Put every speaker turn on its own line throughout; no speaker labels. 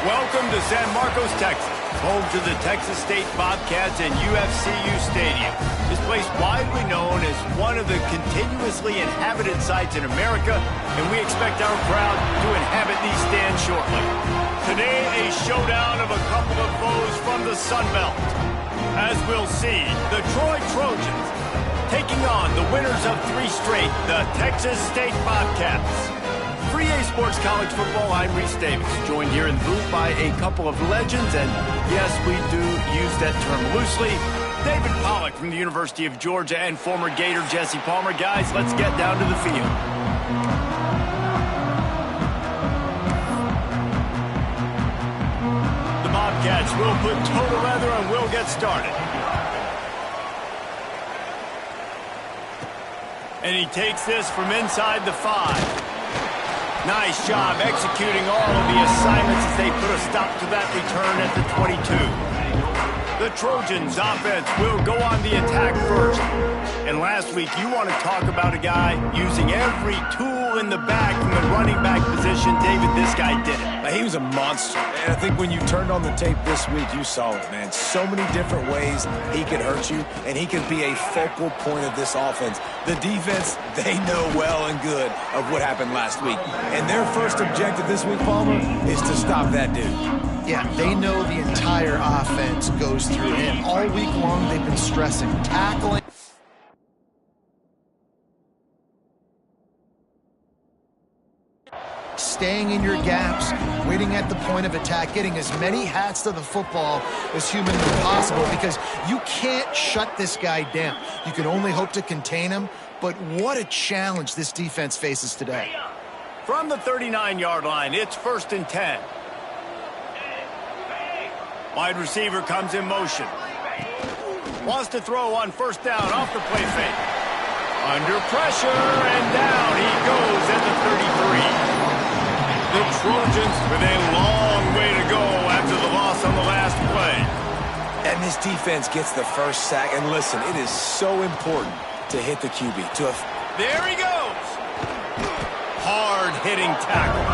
Welcome to San Marcos, Texas, home to the Texas State Bobcats and UFCU Stadium. This place widely known as one of the continuously inhabited sites in America, and we expect our crowd to inhabit these stands shortly. Today, a showdown of a couple of foes from the Sun Belt. As we'll see, the Troy Trojans taking on the winners of 3 straight, the Texas State Bobcats. For EA Sports College Football, I'm Reese Davis, joined here in the booth by a couple of legends, and yes, we do use that term loosely. David Pollack from the University of Georgia and former Gator Jesse Palmer. Guys, let's get down to the field. The Bobcats will put toe to leather and we'll get started. And he takes this from inside the 5. Nice job executing all of the assignments as they put a stop to that return at the 22. The Trojans offense will go on the attack first. And last week, you want to talk about a guy using every tool in the bag from the running back position. David, this guy did it.
He was a monster. And I think when you turned on the tape this week, you saw it, man. So many different ways he could hurt you, and he could be a focal point of this offense. The defense, they know well and good of what happened last week. And their first objective this week, Palmer, is to stop that dude.
Yeah, they know the entire offense goes through him. All week long, they've been stressing tackling. Staying in your gaps, waiting at the point of attack, getting as many hats to the football as humanly possible, because you can't shut this guy down. You can only hope to contain him, but what a challenge this defense faces today.
From the 39-yard line, it's 1st and 10. Wide receiver comes in motion. Wants to throw on 1st down off the play fake. Under pressure, and down he goes at the 33. The Trojans with a long way to go after the loss on the last play.
And this defense gets the first sack. And listen, it is so important to hit the QB.
There he goes. Hard-hitting tackle.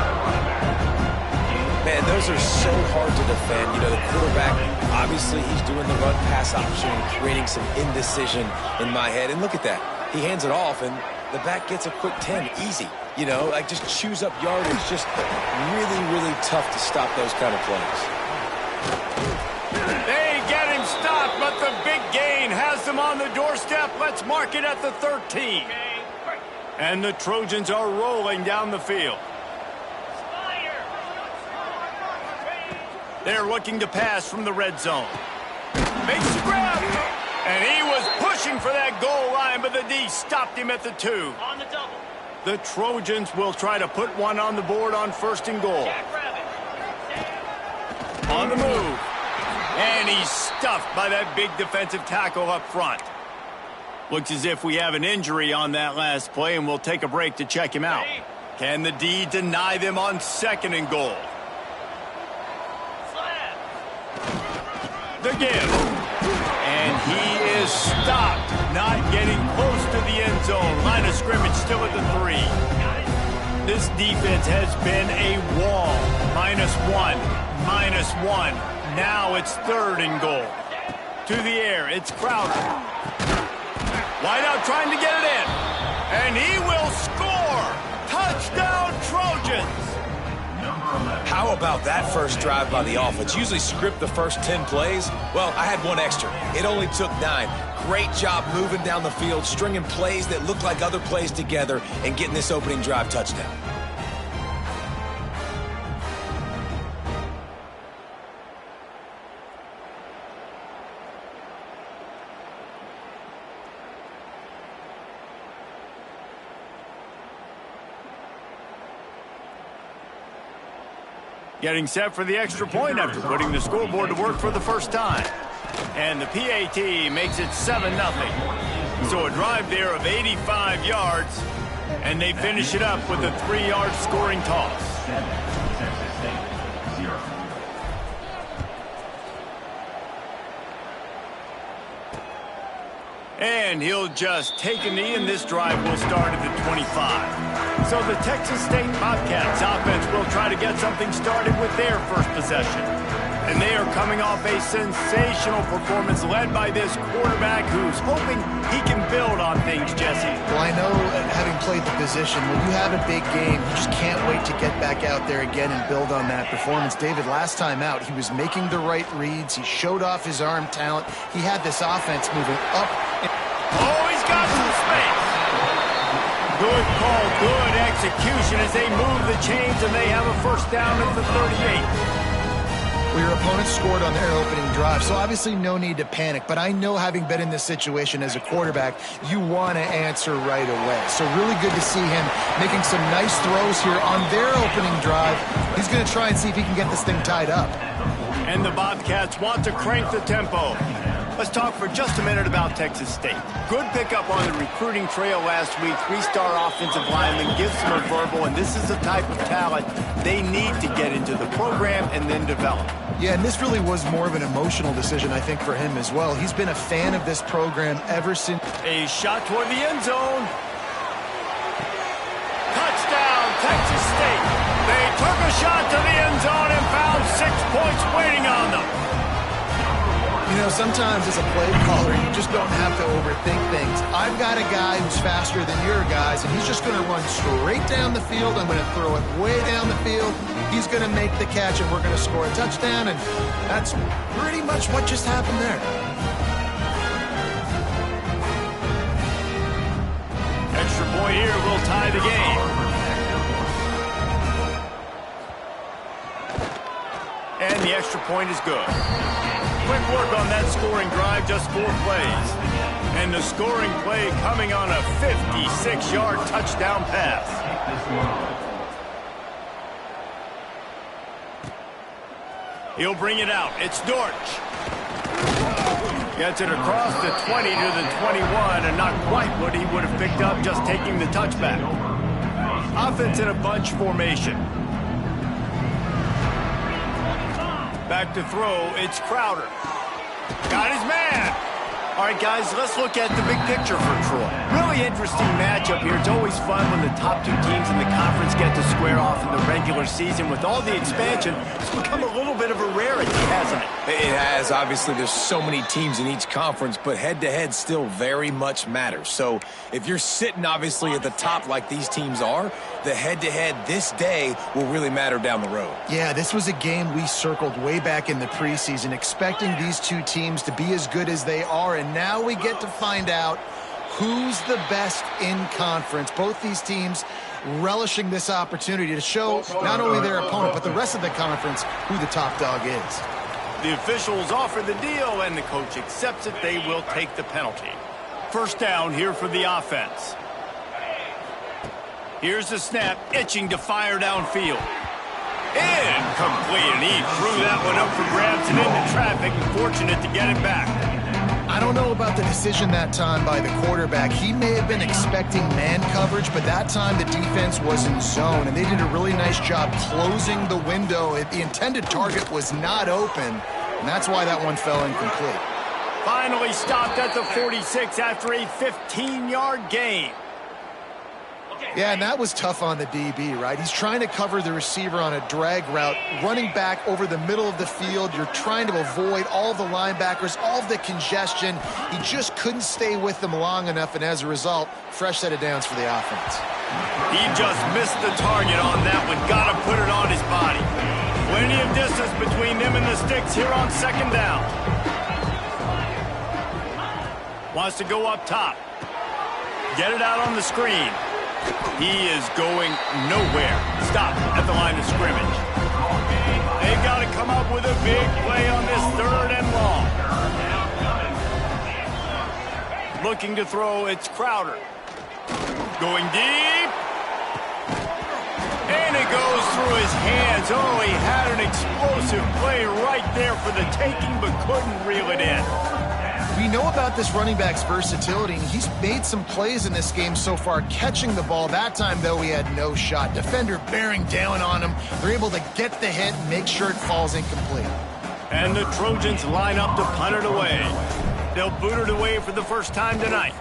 Man, those are so hard to defend. You know, the quarterback, obviously he's doing the run-pass option, creating some indecision in my head. And look at that. He hands it off, and the back gets a quick 10, easy. You know, like just chews up yardage. Just really, really tough to stop those kind of plays.
They get him stopped, but the big gain has them on the doorstep. Let's mark it at the 13. And the Trojans are rolling down the field. They're looking to pass from the red zone. Makes the grab. And he was pushing for that goal line, but the D stopped him at the 2. On the double. The Trojans will try to put one on the board on 1st and goal. On the move. And he's stuffed by that big defensive tackle up front. Looks as if we have an injury on that last play, and we'll take a break to check him out. Can the D deny them on 2nd and goal? The give. And he is stopped, not getting close to the end zone. Line of scrimmage still at the 3. This defense has been a wall. -1, -1. Now it's 3rd and goal. To the air, it's Crowder. Wideout trying to get it in. And he will score. Touchdown, Trojans.
How about that first drive by the offense? Usually script the first 10 plays. Well, I had one extra. It only took 9. Great job moving down the field, stringing plays that look like other plays together, and getting this opening drive touchdown.
Getting set for the extra point after putting the scoreboard to work for the first time. And the PAT makes it 7-0. So a drive there of 85 yards, and they finish it up with a 3-yard scoring toss. And he'll just take a knee, and this drive will start at the 25. So the Texas State Bobcats offense will try to get something started with their first possession. And they are coming off a sensational performance led by this quarterback who's hoping he can build on things, Jesse.
Well, I know, having played the position, when you have a big game, you just can't wait to get back out there again and build on that performance. David, last time out, he was making the right reads. He showed off his arm talent. He had this offense moving up.
Oh, he's got some space. Good call, good execution as they move the chains, and they have a first down at the 38.
Well, your opponent scored on their opening drive, so obviously no need to panic. But I know, having been in this situation as a quarterback, you want to answer right away. So really good to see him making some nice throws here on their opening drive. He's going to try and see if he can get this thing tied up.
And the Bobcats want to crank the tempo. Let's talk for just a minute about Texas State. Good pickup on the recruiting trail last week. Three-star offensive lineman gives them a verbal, and this is the type of talent they need to get into the program and then develop.
Yeah, and this really was more of an emotional decision, I think, for him as well. He's been a fan of this program ever since.
A shot toward the end zone. Touchdown, Texas State. They took a shot to the end zone and found 6 points waiting on them.
You know, sometimes as a play caller, you just don't have to overthink things. I've got a guy who's faster than your guys, and he's just going to run straight down the field. I'm going to throw it way down the field. He's going to make the catch, and we're going to score a touchdown, and that's pretty much what just happened there.
Extra point here will tie the game. And the extra point is good. Quick work on that scoring drive, just 4 plays. And the scoring play coming on a 56-yard touchdown pass. He'll bring it out. It's Dortch. Gets it across the 20 to the 21, and not quite what he would have picked up just taking the touchback. Offense in a bunch formation. Back to throw, it's Crowder. Got his man. All right, guys, let's look at the big picture for Troy. Really interesting matchup here. It's always fun when the top 2 teams in the conference get to square off in the regular season. With all the expansion, it's become a little bit of a rarity, hasn't it?
It has. Obviously, there's so many teams in each conference, but head-to-head still very much matters. So if you're sitting, obviously, at the top like these teams are, the head-to-head this day will really matter down the road.
Yeah, this was a game we circled way back in the preseason, expecting these 2 teams to be as good as they are, and now we get to find out who's the best in conference. Both these teams relishing this opportunity to show not only their opponent, but the rest of the conference who the top dog is.
The officials offer the deal, and the coach accepts it. They will take the penalty. First down here for the offense. Here's the snap, itching to fire downfield. Incomplete, and he threw that one up for grabs and into traffic, and fortunate to get it back.
I don't know about the decision that time by the quarterback. He may have been expecting man coverage, but that time the defense was in zone, and they did a really nice job closing the window. The intended target was not open, and that's why that one fell incomplete.
Finally stopped at the 46 after a 15-yard gain.
Yeah, and that was tough on the DB, right? He's trying to cover the receiver on a drag route, running back over the middle of the field. You're trying to avoid all the linebackers, all of the congestion. He just couldn't stay with them long enough, and as a result, fresh set of downs for the offense.
He just missed the target on that one. Got to put it on his body. Plenty of distance between them and the sticks here on second down. Wants to go up top. Get it out on the screen. He is going nowhere. Stop at the line of scrimmage. They've got to come up with a big play on this 3rd and long. Looking to throw, it's Crowder. Going deep. And it goes through his hands. Oh, he had an explosive play right there for the taking, but couldn't reel it in.
We know about this running back's versatility, and he's made some plays in this game so far, catching the ball. That time, though, he had no shot. Defender bearing down on him. They're able to get the hit and make sure it falls incomplete.
And the Trojans line up to punt it away. They'll boot it away for the first time tonight.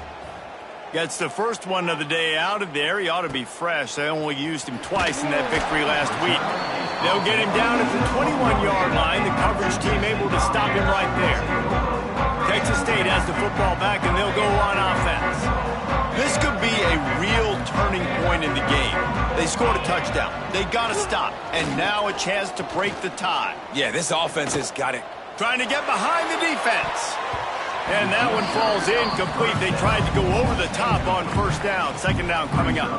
Gets the first one of the day out of there. He ought to be fresh. They only used him twice in that victory last week. They'll get him down at the 21-yard line. The coverage team able to stop him right there. Texas State has the football back, and they'll go on offense. This could be a real turning point in the game. They scored a touchdown. They got to stop. And now a chance to break the tie.
Yeah, this offense has got it.
Trying to get behind the defense. And that one falls incomplete. They tried to go over the top on first down. Second down coming up.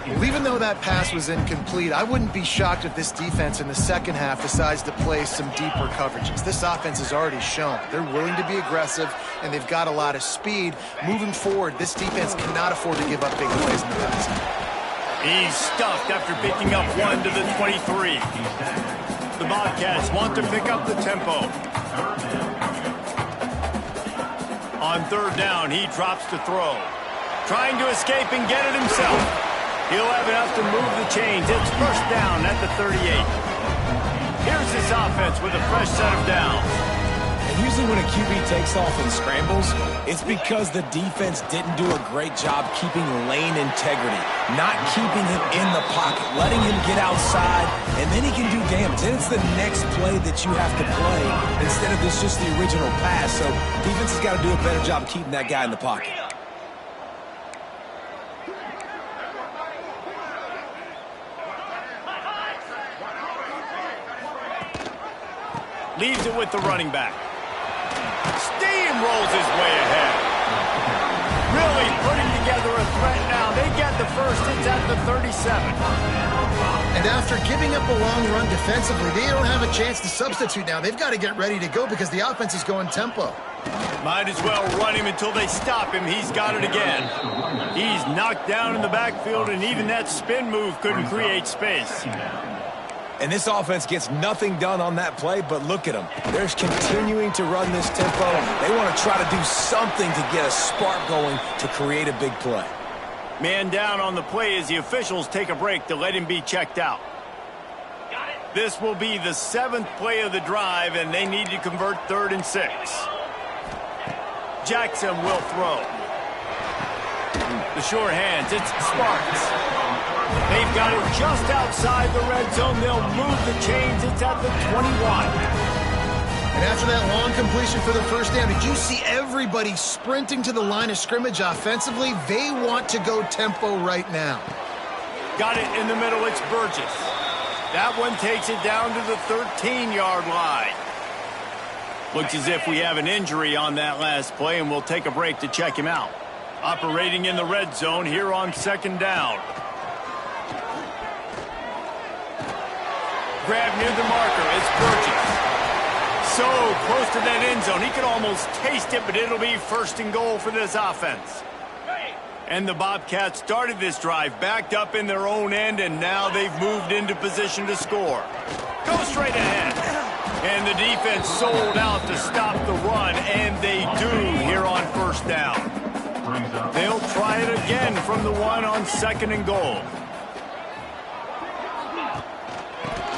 Well, even though that pass was incomplete, I wouldn't be shocked if this defense in the second half decides to play some deeper coverages. This offense has already shown they're willing to be aggressive, and they've got a lot of speed. Moving forward, this defense cannot afford to give up big plays in the pass.
He's stuffed after picking up one to the 23. The Bobcats want to pick up the tempo. On third down, he drops to throw. Trying to escape and get it himself. He'll have enough to move the chains. It's first down at the 38. Here's this offense with a fresh set of downs.
And usually when a QB takes off and scrambles, it's because the defense didn't do a great job keeping lane integrity, not keeping him in the pocket, letting him get outside, and then he can do damage. And it's the next play that you have to play instead of just the original pass. So defense has got to do a better job of keeping that guy in the pocket.
Leaves it with the running back. Steamrolls his way ahead. Really putting together a threat now. They get the first. It's at the 37.
And after giving up a long run defensively, they don't have a chance to substitute now. They've got to get ready to go because the offense is going tempo.
Might as well run him until they stop him. He's got it again. He's knocked down in the backfield, and even that spin move couldn't create space.
And this offense gets nothing done on that play, but look at them. They're continuing to run this tempo. They want to try to do something to get a spark going to create a big play.
Man down on the play as the officials take a break to let him be checked out. This will be the 7th play of the drive, and they need to convert 3rd and 6. Jackson will throw. The sure hands, it's Sparks. They've got it just outside the red zone. They'll move the chains. It's at the 21.
And after that long completion for the first down, did you see everybody sprinting to the line of scrimmage offensively? They want to go tempo right now.
Got it in the middle. It's Burgess. That one takes it down to the 13-yard line. Looks as if we have an injury on that last play, and we'll take a break to check him out. Operating in the red zone here on 2nd down. Grab near the marker. It's Burgess. So close to that end zone. He could almost taste it, but it'll be 1st and goal for this offense. And the Bobcats started this drive backed up in their own end, and now they've moved into position to score. Go straight ahead. And the defense sold out to stop the run, and they do here on 1st down. They'll try it again from the 1 on 2nd and goal.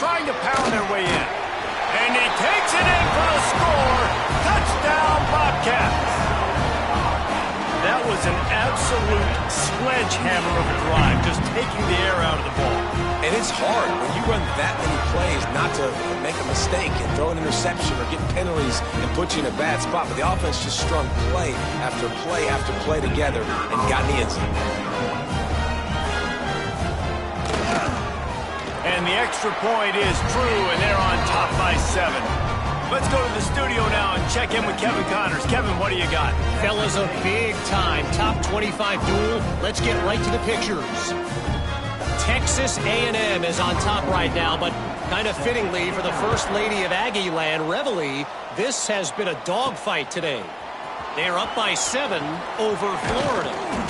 Trying to pound their way in. And he takes it in for the score. Touchdown, Bobcats. That was an absolute sledgehammer of a drive, just taking the air out of the ball.
And it's hard when you run that many plays not to make a mistake and throw an interception or get penalties and put you in a bad spot. But the offense just strung play after play after play together and got in the end zone.
And the extra point is true, and they're on top by 7. Let's go to the studio now and check in with Kevin Connors. Kevin, what do you got?
Fellas, a big-time top 25 duel. Let's get right to the pictures. Texas A&M is on top right now, but kind of fittingly for the First Lady of Aggie Land, Reveille, this has been a dogfight today. They're up by 7 over Florida.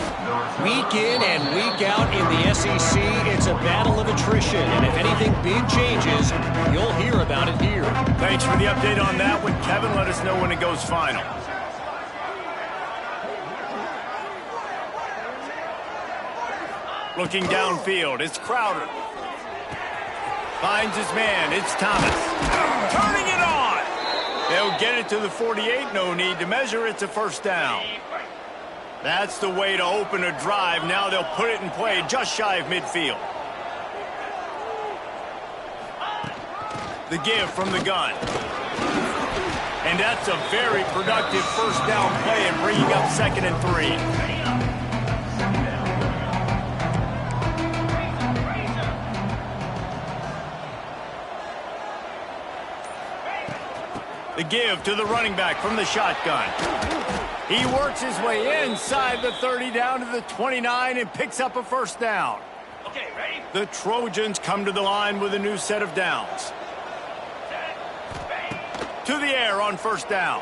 Week in and week out in the SEC, it's a battle of attrition, and if anything big changes, you'll hear about it here.
Thanks for the update on that one, Kevin. Let us know when it goes final. Looking downfield, it's Crowder. Finds his man, it's Thomas. Turning it on! They'll get it to the 48, no need to measure, it's a 1st down. That's the way to open a drive. Now they'll put it in play just shy of midfield. The give from the gun. And that's a very productive first down play and bringing up 2nd and 3. The give to the running back from the shotgun. He works his way inside the 30 down to the 29 and picks up a first down. Okay, ready? The Trojans come to the line with a new set of downs. To the air on first down.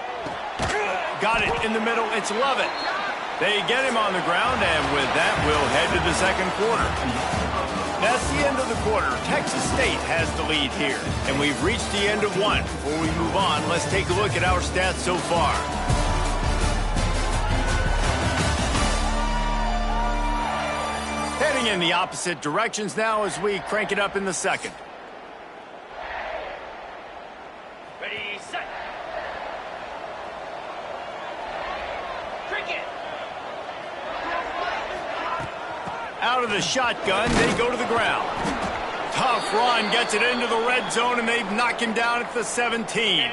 Got it in the middle. It's Lovett. They get him on the ground, and with that, we'll head to the second quarter. That's the end of the quarter. Texas State has the lead here, and we've reached the end of one. Before we move on, let's take a look at our stats so far. Heading in the opposite directions now as we crank it up in the second.
Ready, set. Cricket.
Out of the shotgun, they go to the ground. Tough run, gets it into the red zone, and they've knocked him down at the 17.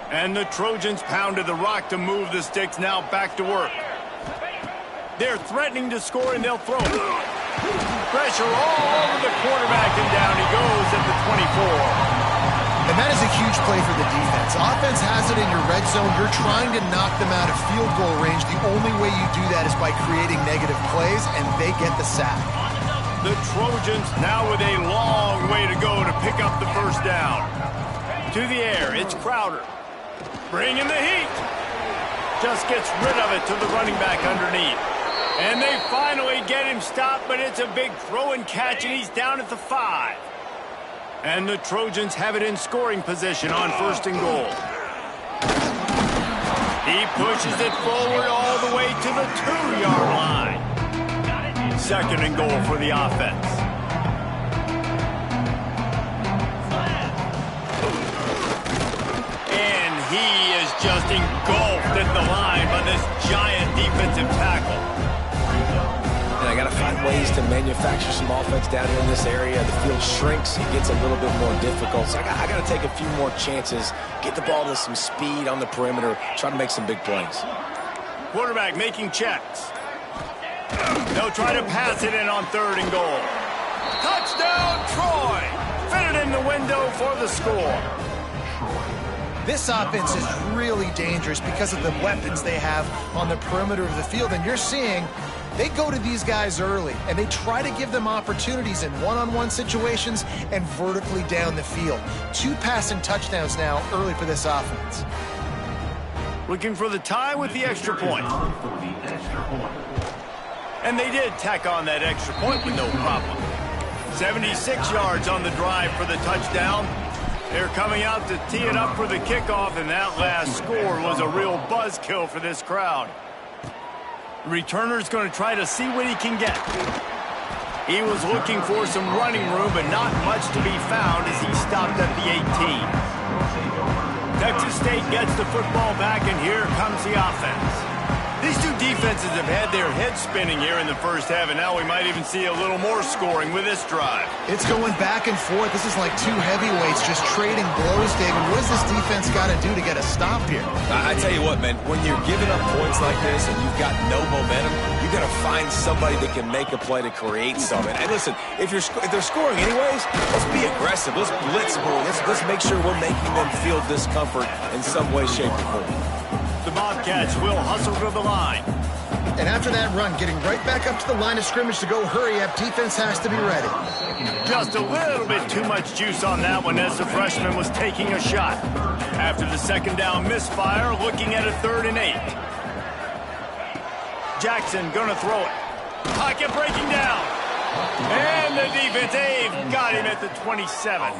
And the Trojans pounded the rock to move the sticks, now back to work. They're threatening to score, and they'll throw it. Pressure all over the quarterback, and down he goes at the 24.
And that is a huge play for the defense. Offense has it in your red zone. You're trying to knock them out of field goal range. The only way you do that is by creating negative plays, and they get the sack.
The Trojans now with a long way to go to pick up the first down. To the air, it's Crowder. Bringing the heat. Just gets rid of it to the running back underneath. And they finally get him stopped, but it's a big throw and catch, and he's down at the 5. And the Trojans have it in scoring position on 1st and goal. He pushes it forward all the way to the 2-yard line. 2nd and goal for the offense. And he is just engulfed at the line by this giant defensive tackle.
And I got to find ways to manufacture some offense down here in this area. The field shrinks. It gets a little bit more difficult. So I got to take a few more chances, get the ball to some speed on the perimeter, try to make some big plays.
Quarterback making checks. They'll try to pass it in on 3rd and goal. Touchdown, Troy! Fitted in the window for the score.
This offense is really dangerous because of the weapons they have on the perimeter of the field. And you're seeing they go to these guys early, and they try to give them opportunities in one-on-one situations and vertically down the field. 2 passing touchdowns now early for this offense.
Looking for the tie with the extra point. And they did tack on that extra point with no problem. 76 yards on the drive for the touchdown. They're coming out to tee it up for the kickoff, and that last score was a real buzzkill for this crowd. The returner's going to try to see what he can get. He was looking for some running room, but not much to be found as he stopped at the 18. Texas State gets the football back, and here comes the offense. These two defenses have had their heads spinning here in the first half, and now we might even see a little more scoring with this drive.
It's going back and forth. This is like 2 heavyweights just trading blows, David. What does this defense got to do to get a stop here?
I tell you what, man, when you're giving up points like this and you've got no momentum, you got to find somebody that can make a play to create something. And listen, if they're scoring anyways, let's be aggressive. Let's blitz more. Let's make sure we're making them feel discomfort in some way, shape, or form.
The Bobcats will hustle to the line.
And after that run, getting right back up to the line of scrimmage to go hurry up, defense has to be ready.
Just a little bit too much juice on that one as the freshman was taking a shot. After the 2nd down misfire, looking at a 3rd and 8. Jackson gonna throw it. Pocket breaking down. And the defense, they've got him at the 27.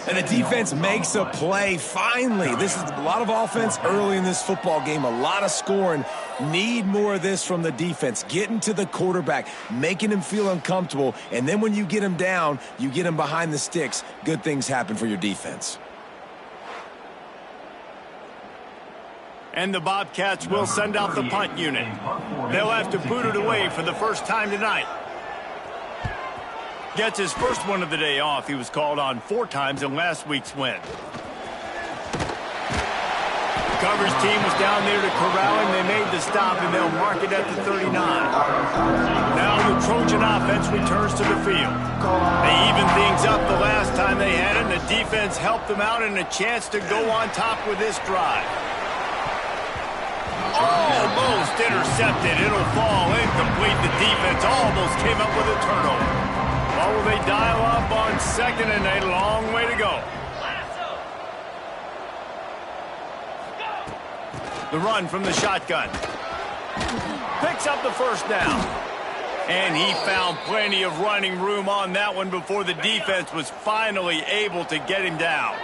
And the defense makes a play, finally. This is a lot of offense early in this football game, a lot of scoring. Need more of this from the defense. Getting to the quarterback, making him feel uncomfortable, and then when you get him down, you get him behind the sticks. Good things happen for your defense.
And the Bobcats will send out the punt unit. They'll have to boot it away for the first time tonight. Gets his first one of the day off. He was called on 4 times in last week's win. Coverage team was down there to corral him. They made the stop, and they'll mark it at the 39. Now the Trojan offense returns to the field. They evened things up the last time they had it, and the defense helped them out and a chance to go on top with this drive. Almost intercepted. It'll fall incomplete. The defense almost came up with a turnover. Or will they dial up on 2nd and a long way to go? The run from the shotgun. Picks up the first down. And he found plenty of running room on that one before the defense was finally able to get him down.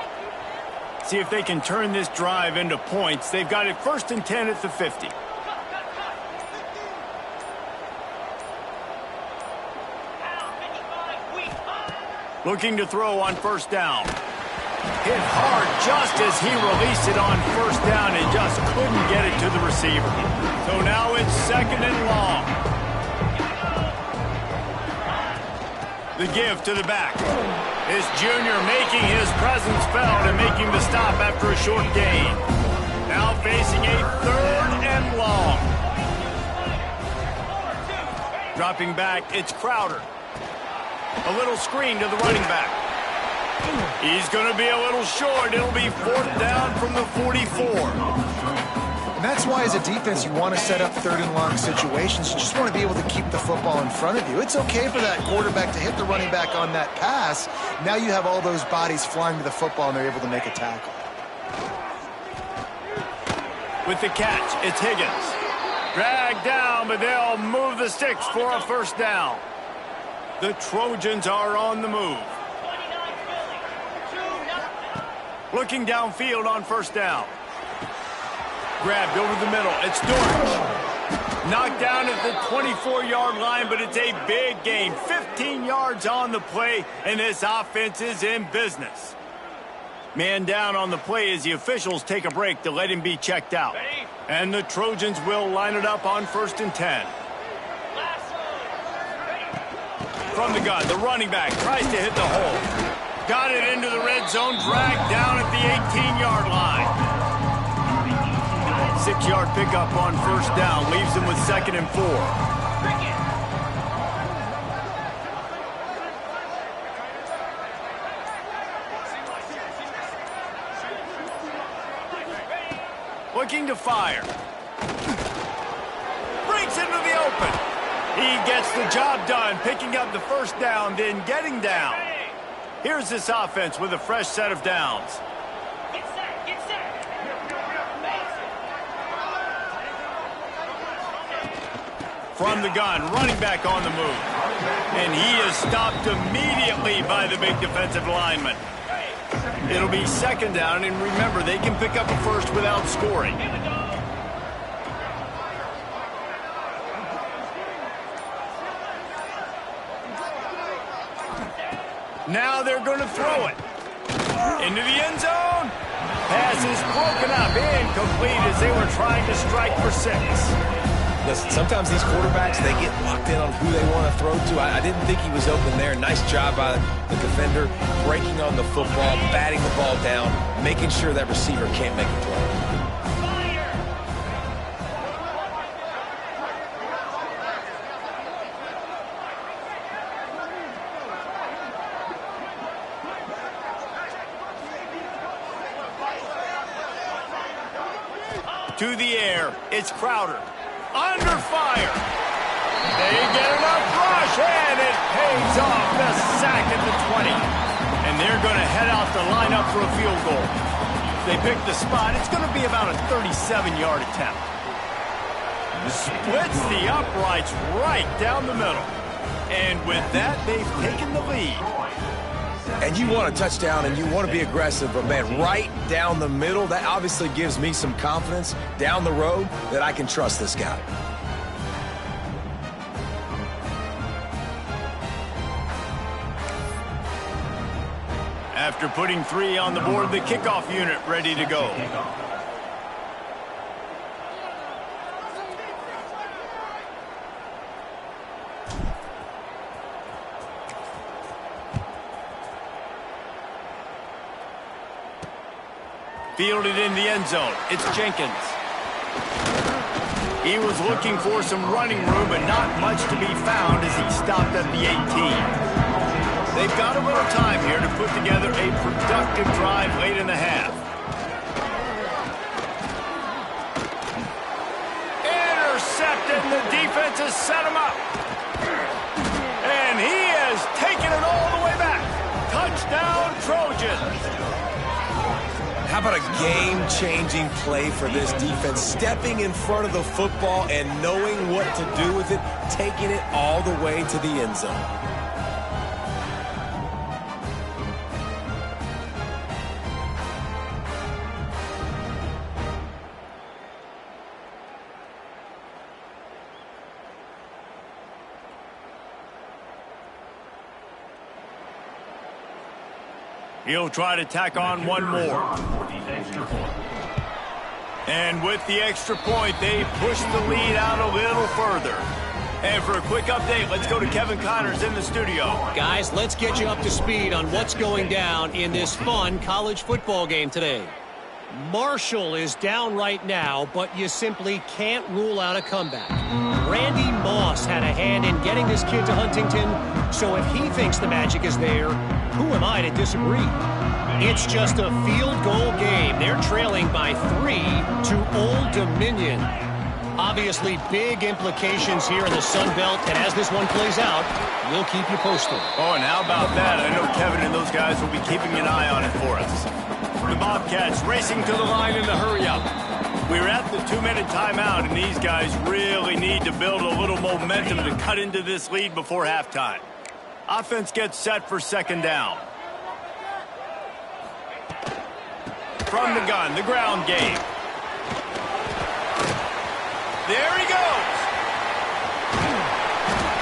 See if they can turn this drive into points. They've got it 1st and 10 at the 50. Looking to throw on 1st down. Hit hard just as he released it on 1st down and just couldn't get it to the receiver. So now it's 2nd and long. The give to the back. This junior making his presence felt and making the stop after a short gain. Now facing a 3rd and long. Dropping back, it's Crowder. A little screen to the running back. He's going to be a little short. It'll be 4th down from the 44.
And that's why, as a defense, you want to set up 3rd and long situations. You just want to be able to keep the football in front of you. It's okay for that quarterback to hit the running back on that pass. Now you have all those bodies flying to the football, and they're able to make a tackle.
With the catch, it's Higgins. Dragged down, but they'll move the sticks for a 1st down. The Trojans are on the move. Looking downfield on 1st down. Grabbed over the middle. It's Dortch. Knocked down at the 24-yard line, but it's a big gain. 15 yards on the play, and this offense is in business. Man down on the play as the officials take a break to let him be checked out. And the Trojans will line it up on 1st and 10. From the gun, the running back tries to hit the hole. Got it into the red zone, dragged down at the 18-yard line. 6-yard pickup on 1st down, leaves him with 2nd and 4. Looking to fire. Breaks into the open. He gets the job done, picking up the 1st down, then getting down. Here's this offense with a fresh set of downs.
Get set.
From the gun, running back on the move. And he is stopped immediately by the big defensive lineman. It'll be 2nd down, and remember, they can pick up a 1st without scoring. Now they're going to throw it. Into the end zone. Pass is broken up, incomplete as they were trying to strike for 6.
Listen, sometimes these quarterbacks, they get locked in on who they want to throw to. I didn't think he was open there. Nice job by the defender, breaking on the football, batting the ball down, making sure that receiver can't make a throw.
To the air, it's Crowder. Under fire. They get enough rush, and it pays off. The sack at the 20. And they're going to head out to line up for a field goal. If they pick the spot, it's going to be about a 37-yard attempt. Splits the uprights right down the middle. And with that, they've taken the lead.
And you want a touchdown and you want to be aggressive, but man, right down the middle, that obviously gives me some confidence down the road that I can trust this guy.
After putting 3 on the board, the kickoff unit ready to go. Fielded in the end zone. It's Jenkins. He was looking for some running room, but not much to be found as he stopped at the 18. They've got a little time here to put together a productive drive late in the half. Intercepted, and the defense has set him up. And he has taken it all the way back. Touchdown, Trojans.
How about a game-changing play for this defense? Stepping in front of the football and knowing what to do with it, taking it all the way to the end zone.
He'll try to tack on one more. And with the extra point, they push the lead out a little further. And for a quick update, let's go to Kevin Connors in the studio.
Guys, let's get you up to speed on what's going down in this fun college football game today. Marshall is down right now, but you simply can't rule out a comeback. Randy Moss had a hand in getting this kid to Huntington, so if he thinks the magic is there, who am I to disagree? It's just a field goal game. They're trailing by 3 to Old Dominion. Obviously, big implications here in the Sun Belt, and as this one plays out, we'll keep you posted.
Oh, and how about that? I know Kevin and those guys will be keeping an eye on it for us. The Bobcats racing to the line in the hurry-up. We're at the 2-minute timeout, and these guys really need to build a little momentum to cut into this lead before halftime. Offense gets set for second down. From the gun, the ground game. There he goes.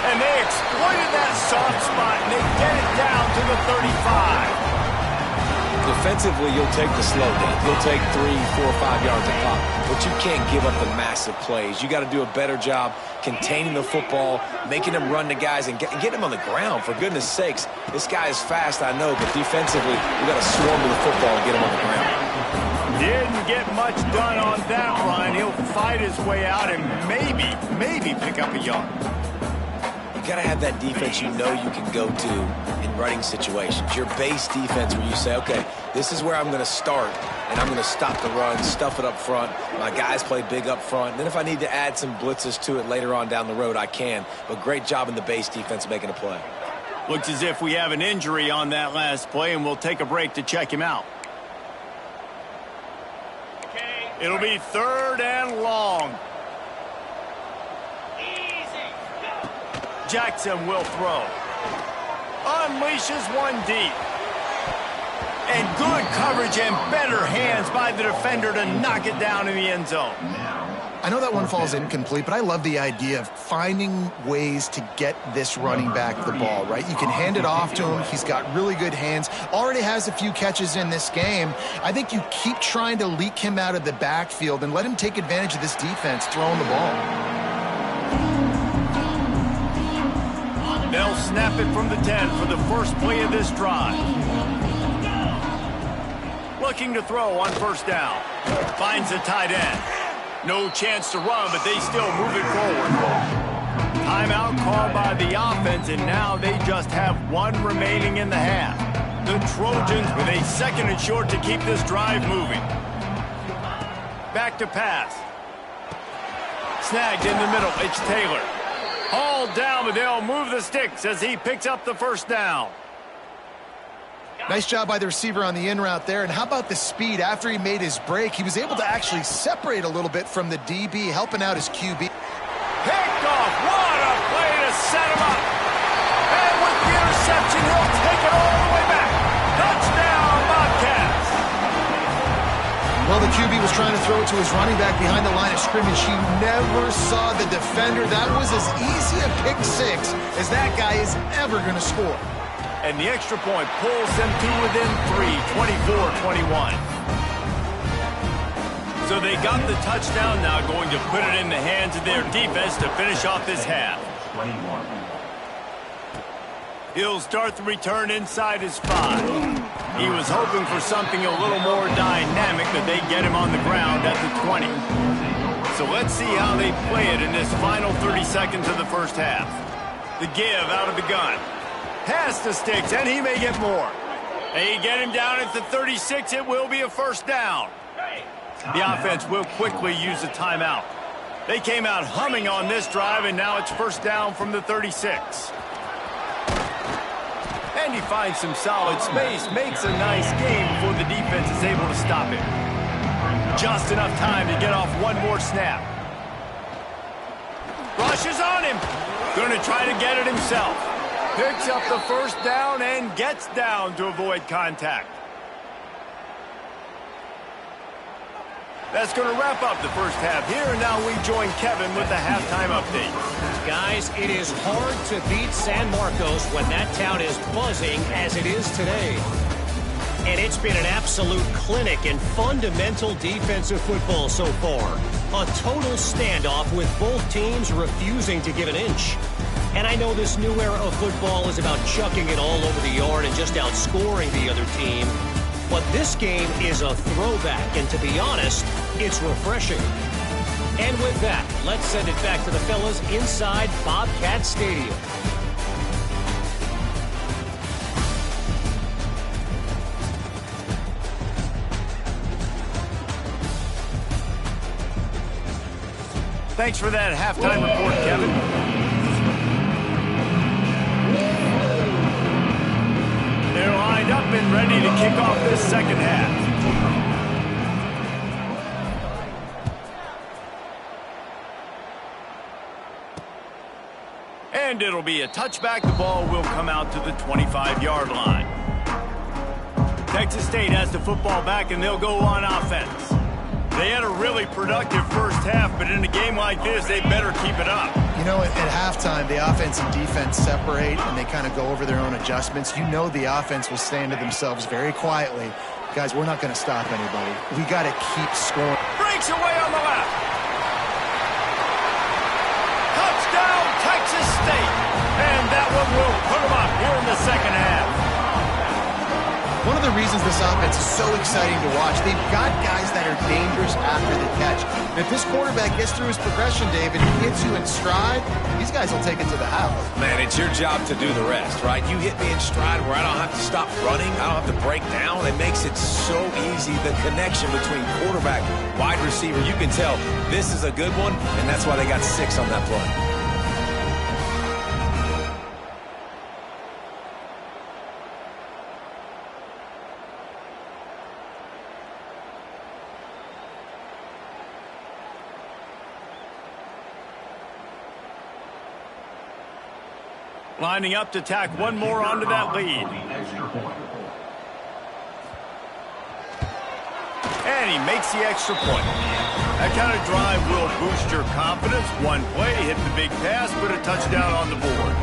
And they exploited that soft spot, and they get it down to the 35.
Defensively, you'll take the slow down. You'll take 3, 4, 5 yards a pop, but you can't give up the massive plays. You got to do a better job containing the football, making them run to guys, and get them on the ground. For goodness sakes, this guy is fast, I know, but defensively, you got to swarm to the football and get him on the ground.
Didn't get much done on that run. He'll fight his way out and maybe pick up a yard.
You got to have that defense you know you can go to in running situations. Your base defense where you say, okay, this is where I'm going to start, and I'm going to stop the run, stuff it up front. My guys play big up front. And then if I need to add some blitzes to it later on down the road, I can. But great job in the base defense making a play.
Looks as if we have an injury on that last play, and we'll take a break to check him out. It'll be 3rd and long. Jackson will throw. Unleashes one deep. And good coverage and better hands by the defender to knock it down in the end zone.
I know that one falls incomplete, but I love the idea of finding ways to get this running back the ball, right? You can hand it off to him. He's got really good hands. Already has a few catches in this game. I think you keep trying to leak him out of the backfield and let him take advantage of this defense throwing the ball.
They'll snap it from the 10 for the first play of this drive. Looking to throw on first down. Finds the tight end. No chance to run, but they still move it forward. Timeout called by the offense, and now they just have one remaining in the half. The Trojans with a 2nd and short to keep this drive moving. Back to pass. Snagged in the middle. It's Taylor. Hauled down, but they'll move the sticks as he picks up the first down.
Nice job by the receiver on the in route there. And how about the speed after he made his break? He was able to actually separate a little bit from the DB, helping out his QB.
Picked off. What a play to set him up. And with the interception, he'll take it all the way back. Touchdown, Bobcats.
Well, the QB was trying to throw it to his running back behind the line of scrimmage. He never saw the defender. That was as easy a pick 6 as that guy is ever going to score.
And the extra point pulls them to within 3, 24-21. So they got the touchdown, now going to put it in the hands of their defense to finish off this half. He'll start the return inside his 5. He was hoping for something a little more dynamic, but they get him on the ground at the 20. So let's see how they play it in this final 30 seconds of the first half. The give out of the gun. Pass to Sticks, and he may get more. They get him down at the 36. It will be a first down. The offense will quickly use a timeout. They came out humming on this drive, and now it's first down from the 36. And he finds some solid space, makes a nice game before the defense is able to stop him. Just enough time to get off one more snap. Rushes on him. Going to try to get it himself. Picks up the first down and gets down to avoid contact. That's going to wrap up the first half here, and now we join Kevin with the halftime update.
Guys, it is hard to beat San Marcos when that town is buzzing as it is today. And it's been an absolute clinic in fundamental defensive football so far. A total standoff with both teams refusing to give an inch. And I know this new era of football is about chucking it all over the yard and just outscoring the other team. But this game is a throwback, and to be honest, it's refreshing. And with that, let's send it back to the fellas inside Bobcat Stadium.
Thanks for that halftime report, Kevin. They're lined up and ready to kick off this second half. And it'll be a touchback. The ball will come out to the 25-yard line. Texas State has the football back, and they'll go on offense. They had a really productive first half, but in a game like this, they better keep it up.
You know, at halftime, the offense and defense separate, and they kind of go over their own adjustments. You know the offense was saying to themselves very quietly, guys, we're not going to stop anybody. We got to keep scoring.
Breaks away on the left. Touchdown, Texas State. And that one will put them up here in the second half.
One of the reasons this offense is so exciting to watch, they've got guys that are dangerous after the catch. And if this quarterback gets through his progression, David, and hits you in stride, these guys will take it to the house.
Man, it's your job to do the rest, right? You hit me in stride where I don't have to stop running. I don't have to break down. It makes it so easy. The connection between quarterback, wide receiver, you can tell this is a good one, and that's why they got 6 on that play.
Lining up to tack one more onto that lead. And he makes the extra point. That kind of drive will boost your confidence. One play, hit the big pass, put a touchdown on the board.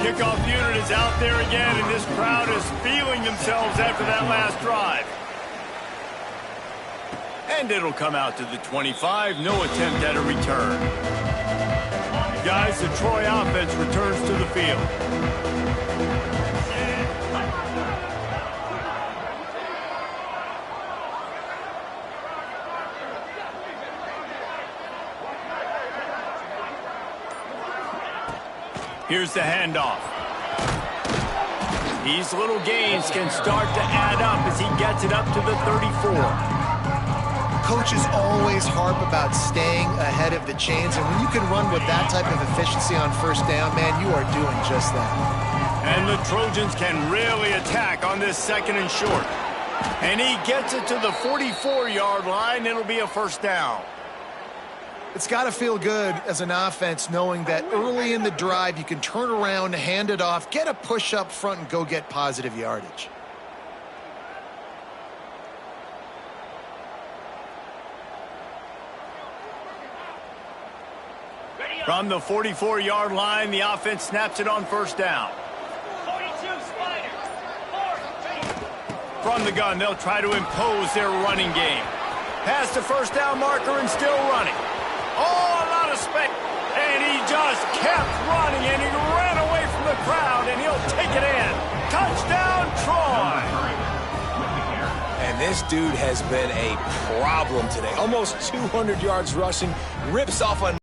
Kickoff unit is out there again, and this crowd is feeling themselves after that last drive. And it'll come out to the 25. No attempt at a return. Guys, the Troy offense returns to the field. Here's the handoff. These little gains can start to add up as he gets it up to the 34.
Coaches always harp about staying ahead of the chains, and when you can run with that type of efficiency on first down, man, you are doing just that.
And the Trojans can really attack on this second and short. And he gets it to the 44-yard line. It'll be a first down.
It's got to feel good as an offense knowing that early in the drive you can turn around, hand it off, get a push up front, and go get positive yardage.
From the 44-yard line, the offense snaps it on first down.
42, Spider. 4,
From the gun, they'll try to impose their running game. Pass the first down marker and still running. Oh, a lot of space. And he just kept running, and he ran away from the crowd, and he'll take it in. Touchdown, Troy!
And this dude has been a problem today. Almost 200 yards rushing, rips off a...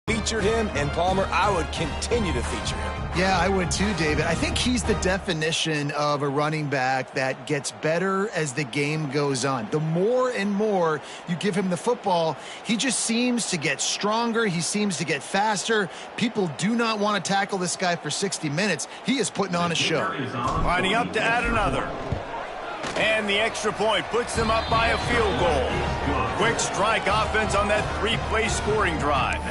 Featured him, and Palmer, I would continue to feature him.
Yeah, I would too, David. I think he's the definition of a running back that gets better as the game goes on. The more and more you give him the football, he just seems to get stronger. He seems to get faster. People do not want to tackle this guy for 60 minutes. He is putting on a show.
Lining up to add another. And the extra point puts them up by a field goal. Quick strike offense on that three-play scoring drive.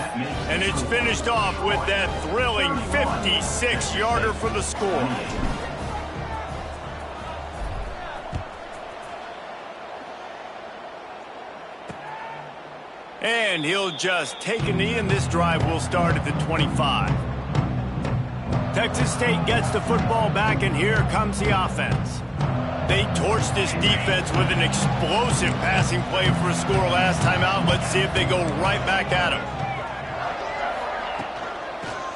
And it's finished off with that thrilling 56-yarder for the score. And he'll just take a knee, and this drive will start at the 25. Texas State gets the football back, and here comes the offense. They torched this defense with an explosive passing play for a score last time out. Let's see if they go right back at him.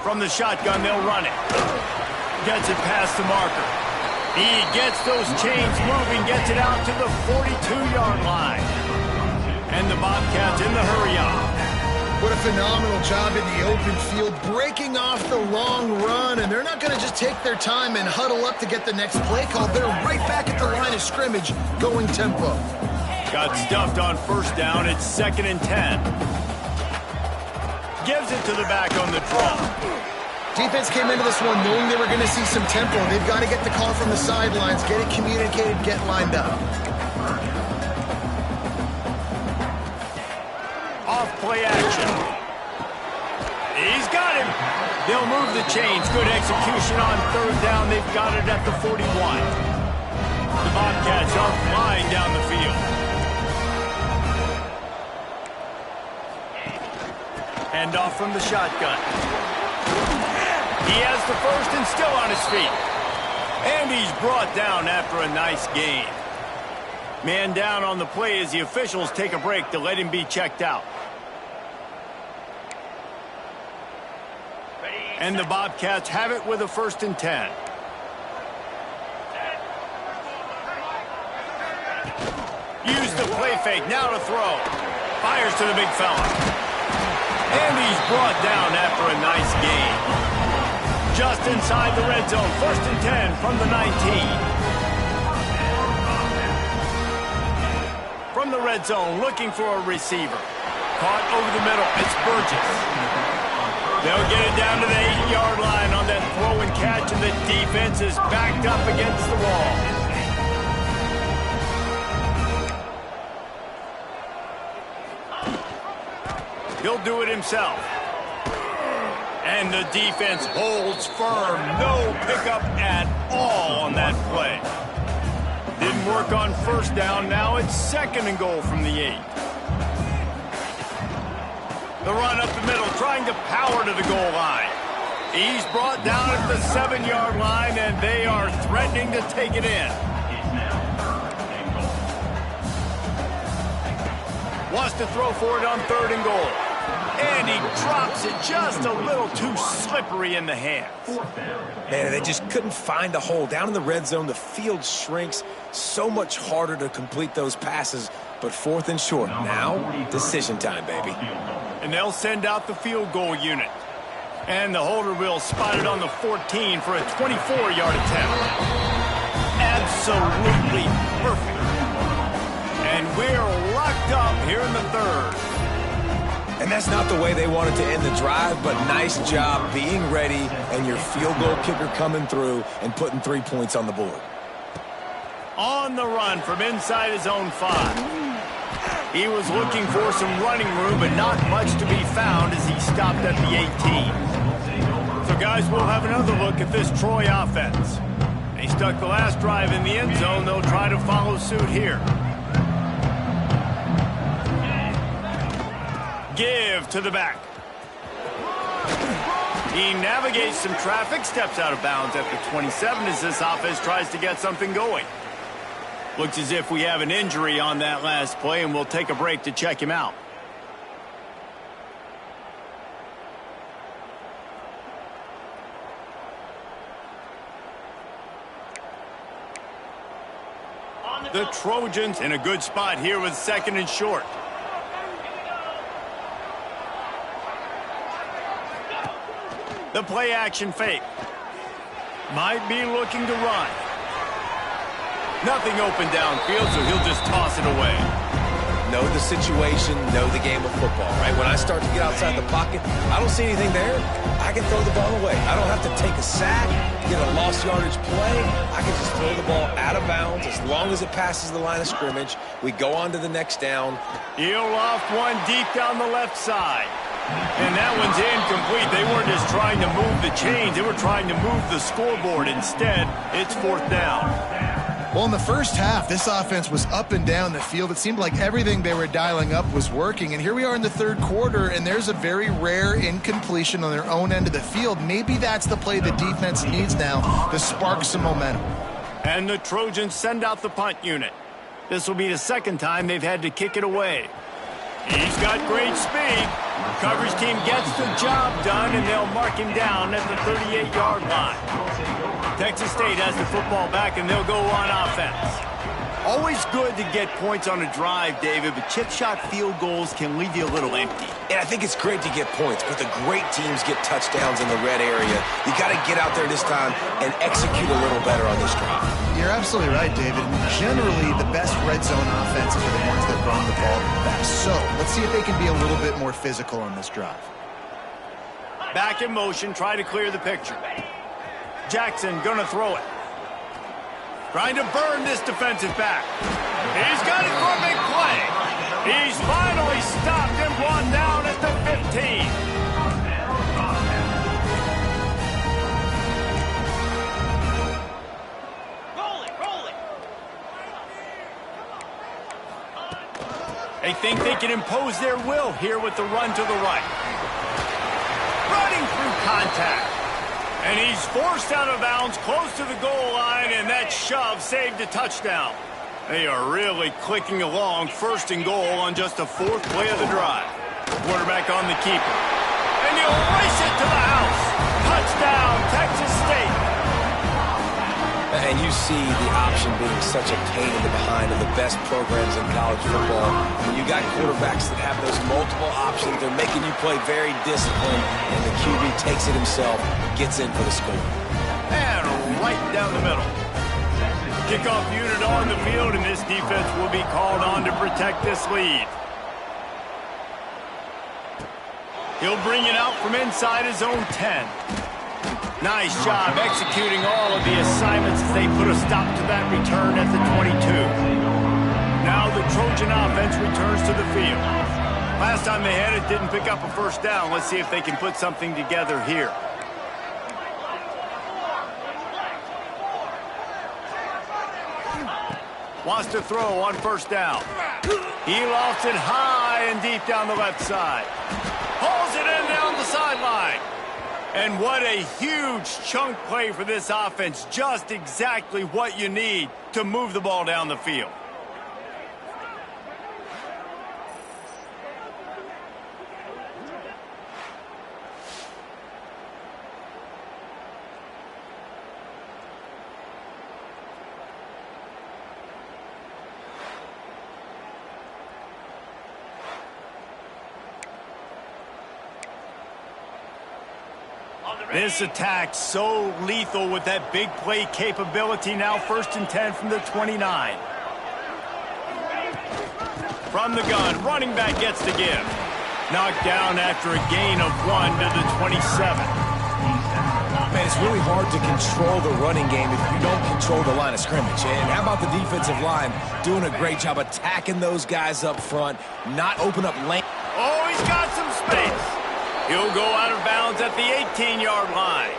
From the shotgun, they'll run it. Gets it past the marker. He gets those chains moving, gets it out to the 42-yard line. And the Bobcats in the hurry-up.
What a phenomenal job in the open field, breaking off the long run, and they're not going to just take their time and huddle up to get the next play call. They're right back at the line of scrimmage, going tempo.
Got stuffed on first down. It's 2nd and 10. Gives it to the back on the draw.
Defense came into this one knowing they were going to see some tempo. They've got to get the call from the sidelines, get it communicated, get lined up.
Off-play action. He's got him. They'll move the chains. Good execution on third down. They've got it at the 41. The Bobcats are flying down the field. Hand off from the shotgun. He has the first and still on his feet. And he's brought down after a nice gain. Man down on the play as the officials take a break to let him be checked out. And the Bobcats have it with a 1st and 10. Use the play fake, now to throw. Fires to the big fella. And he's brought down after a nice gain. Just inside the red zone, 1st and 10 from the 19. From the red zone, looking for a receiver. Caught over the middle, it's Burgess. They'll get it down to the 80-yard line on that throw and catch, and the defense is backed up against the wall. He'll do it himself. And the defense holds firm. No pickup at all on that play. Didn't work on first down. Now it's 2nd and goal from the 8. The run up the middle, trying to power to the goal line. He's brought down at the 7-yard line, and they are threatening to take it in. Wants to throw for it on 3rd and goal. And he drops it just a little too slippery in the hands.
Man, they just couldn't find a hole. Down in the red zone, the field shrinks. So much harder to complete those passes. But 4th and short. Now, decision time, baby.
And they'll send out the field goal unit. And the holder will spot it on the 14 for a 24-yard attempt. Absolutely perfect. And we're locked up here in the 3rd.
And that's not the way they wanted to end the drive, but nice job being ready and your field goal kicker coming through and putting 3 points on the board.
On the run from inside his own 5. He was looking for some running room, but not much to be found as he stopped at the 18. So, guys, we'll have another look at this Troy offense. They stuck the last drive in the end zone. They'll try to follow suit here. Give to the back. He navigates some traffic, steps out of bounds at the 27 as this offense tries to get something going. Looks as if we have an injury on that last play, and we'll take a break to check him out. The Trojans in a good spot here with 2nd and short. The play action fake. Might be looking to run. Nothing open downfield, so he'll just toss it away.
Know the situation, know the game of football, right? When I start to get outside the pocket, I don't see anything there, I can throw the ball away. I don't have to take a sack, get a lost yardage play. I can just throw the ball out of bounds as long as it passes the line of scrimmage. We go on to the next down.
He'll loft one deep down the left side. And that one's incomplete. They weren't just trying to move the chains. They were trying to move the scoreboard. Instead, it's 4th down.
Well, in the first half, this offense was up and down the field. It seemed like everything they were dialing up was working. And here we are in the 3rd quarter, and there's a very rare incompletion on their own end of the field. Maybe that's the play the defense needs now to spark some momentum.
And the Trojans send out the punt unit. This will be the 2nd time they've had to kick it away. He's got great speed. Coverage team gets the job done, and they'll mark him down at the 38-yard line. Texas State has the football back, and they'll go on offense. Always good to get points on a drive, David, but chip shot field goals can leave you a little empty.
And I think it's great to get points, but the great teams get touchdowns in the red area. You got to get out there this time and execute a little better on this drive.
You're absolutely right, David. Generally, the best red zone offenses are the ones that run the ball best. So let's see if they can be a little bit more physical on this drive.
Back in motion, try to clear the picture. Jackson gonna throw it. Trying to burn this defensive back. He's got it for a big play. He's finally stopped and brought down at the 15. They think they can impose their will here with the run to the right. Running through contact. And he's forced out of bounds close to the goal line, and that shove saved a touchdown. They are really clicking along, 1st and goal on just the 4th play of the drive. Quarterback on the keeper. And he'll race it to the house. Touchdown, Texas State.
And you see the option being such a pain in the behind of the best programs in college football. When you got quarterbacks that have those multiple options, they're making you play very disciplined, and the QB takes it himself, gets in for the score.
And right down the middle. Kickoff unit on the field, and this defense will be called on to protect this lead. He'll bring it out from inside his own 10. Nice job executing all of the assignments as they put a stop to that return at the 22. Now the Trojan offense returns to the field. Last time they had it, didn't pick up a 1st down. Let's see if they can put something together here. Wants to throw on 1st down. He lofts it high and deep down the left side. Hauls it in down the sideline. And what a huge chunk play for this offense. Just exactly what you need to move the ball down the field. This attack so lethal with that big play capability. Now 1st and 10 from the 29. From the gun, running back gets to give. Knocked down after a gain of 1 to the 27.
Man, it's really hard to control the running game if you don't control the line of scrimmage. And how about the defensive line doing a great job attacking those guys up front, not open up lane.
Oh, he's got some space. He'll go out of bounds at the 18-yard line.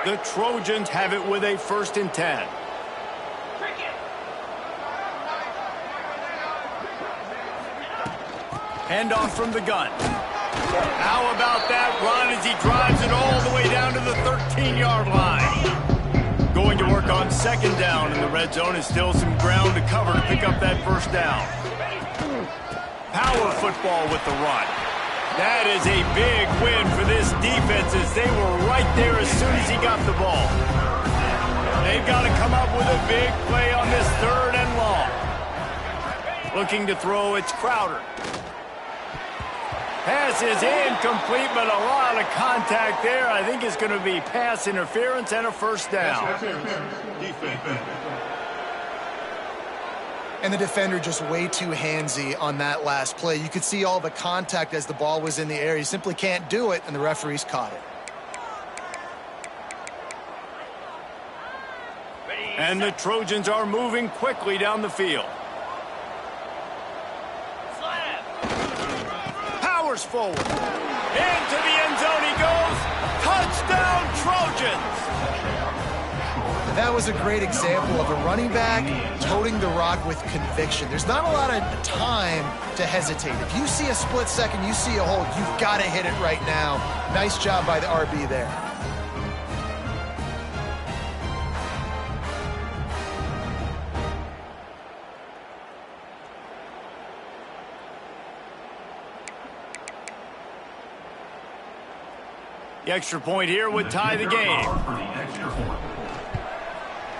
The Trojans have it with a 1st and 10. Handoff from the gun. How about that run as he drives it all the way down to the 13-yard line? Going to work on 2nd down in the red zone, and still some ground to cover to pick up that 1st down. Power football with the run. That is a big win for this defense as they were right there as soon as he got the ball. They've got to come up with a big play on this 3rd and long. Looking to throw, it's Crowder. Pass is incomplete, but a lot of contact there. I think it's going to be pass interference and a first down.
And the defender just way too handsy on that last play. You could see all the contact as the ball was in the air. You simply can't do it, and the referees caught it.
And the Trojans are moving quickly down the field. Powers forward. Into the end zone he goes. Touchdown, Trojans!
That was a great example of a running back toting the rock with conviction. There's not a lot of time to hesitate. If you see a split second, you see a hole, you've got to hit it right now. Nice job by the RB there.
The extra point here would tie the game.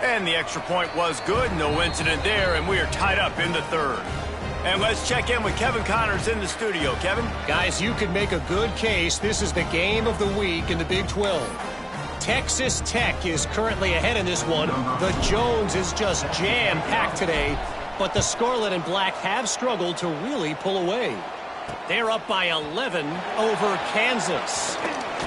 And the extra point was good. No incident there, and we are tied up in the 3rd. And let's check in with Kevin Connors in the studio. Kevin?
Guys, you could make a good case. This is the game of the week in the Big 12. Texas Tech is currently ahead in this one. The Jones is just jam-packed today, but the Scarlet and Black have struggled to really pull away. They're up by 11 over Kansas.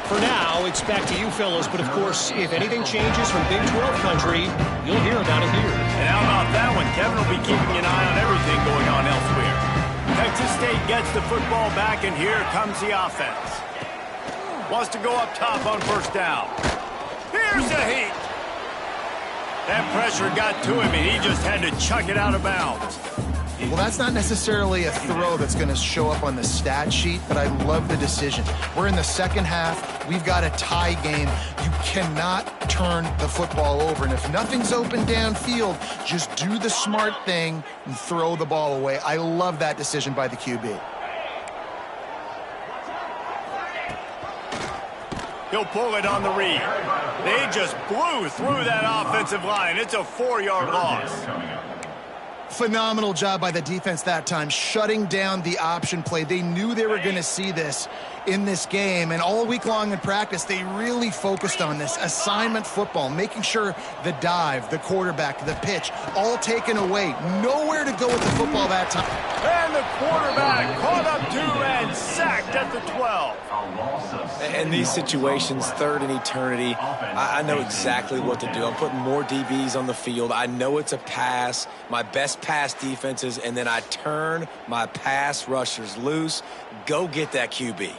For now, it's back to you fellas, but of course, if anything changes from Big 12 country, you'll hear about it here.
And how about that one? Kevin will be keeping an eye on everything going on elsewhere. Texas State gets the football back, and here comes the offense. Wants to go up top on first down. Here's the heat. That pressure got to him, and he just had to chuck it out of bounds.
Well, that's not necessarily a throw that's going to show up on the stat sheet, but I love the decision. We're in the second half. We've got a tie game. You cannot turn the football over. And if nothing's open downfield, just do the smart thing and throw the ball away. I love that decision by the QB.
He'll pull it on the read. They just blew through that offensive line. It's a 4-yard loss.
Phenomenal job by the defense that time, shutting down the option play. They knew they were going to see this in this game, and all week long in practice, they really focused on this assignment football, making sure the dive, the quarterback, the pitch, all taken away. Nowhere to go with the football that time.
And the quarterback caught up to and sacked at the 12.
In these situations, 3rd and eternity, I know exactly what to do. I'm putting more DBs on the field. I know it's a pass, my best pass defenses, and then I turn my pass rushers loose. Go get that QB.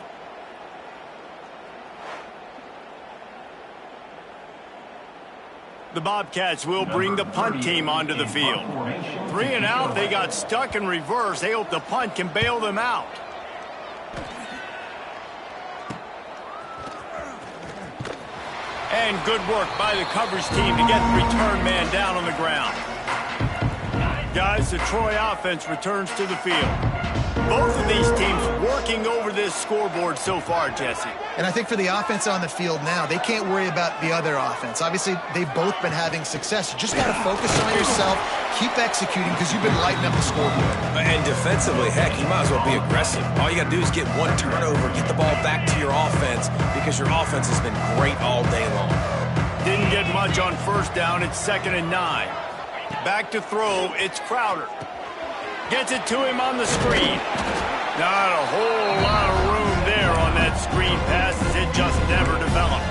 The Bobcats will bring the punt team onto the field. 3 and out, they got stuck in reverse. They hope the punt can bail them out. And good work by the coverage team to get the return man down on the ground. Guys, the Troy offense returns to the field. Both of these teams working over this scoreboard so far, Jesse.
And I think for the offense on the field now, they can't worry about the other offense. Obviously, they've both been having success. You just got to focus on yourself, keep executing, because you've been lighting up the scoreboard.
And defensively, heck, you might as well be aggressive. All you got to do is get one turnover, get the ball back to your offense, because your offense has been great all day long.
Didn't get much on first down. It's 2nd and 9. Back to throw, it's Crowder. Gets it to him on the screen. Not a whole lot of room there on that screen pass, as it just never developed.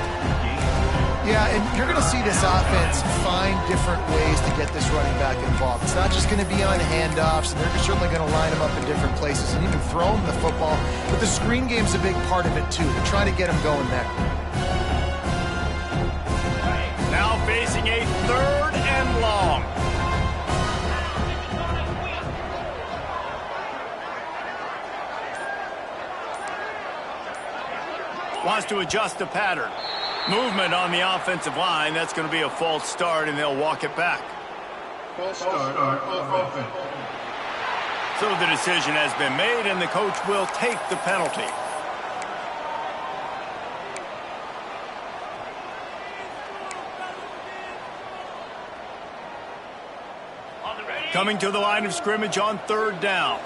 Yeah, and you're going to see this offense find different ways to get this running back involved. It's not just going to be on handoffs, and they're certainly going to line him up in different places and even throw him the football. But the screen game's a big part of it, too. They're trying to get him going there.
Now facing a 3rd and long. Wants to adjust the pattern. Movement on the offensive line. That's going to be a false start, and they'll walk it back.
False start of offense.
So the decision has been made, and the coach will take the penalty. Coming to the line of scrimmage on 3rd down.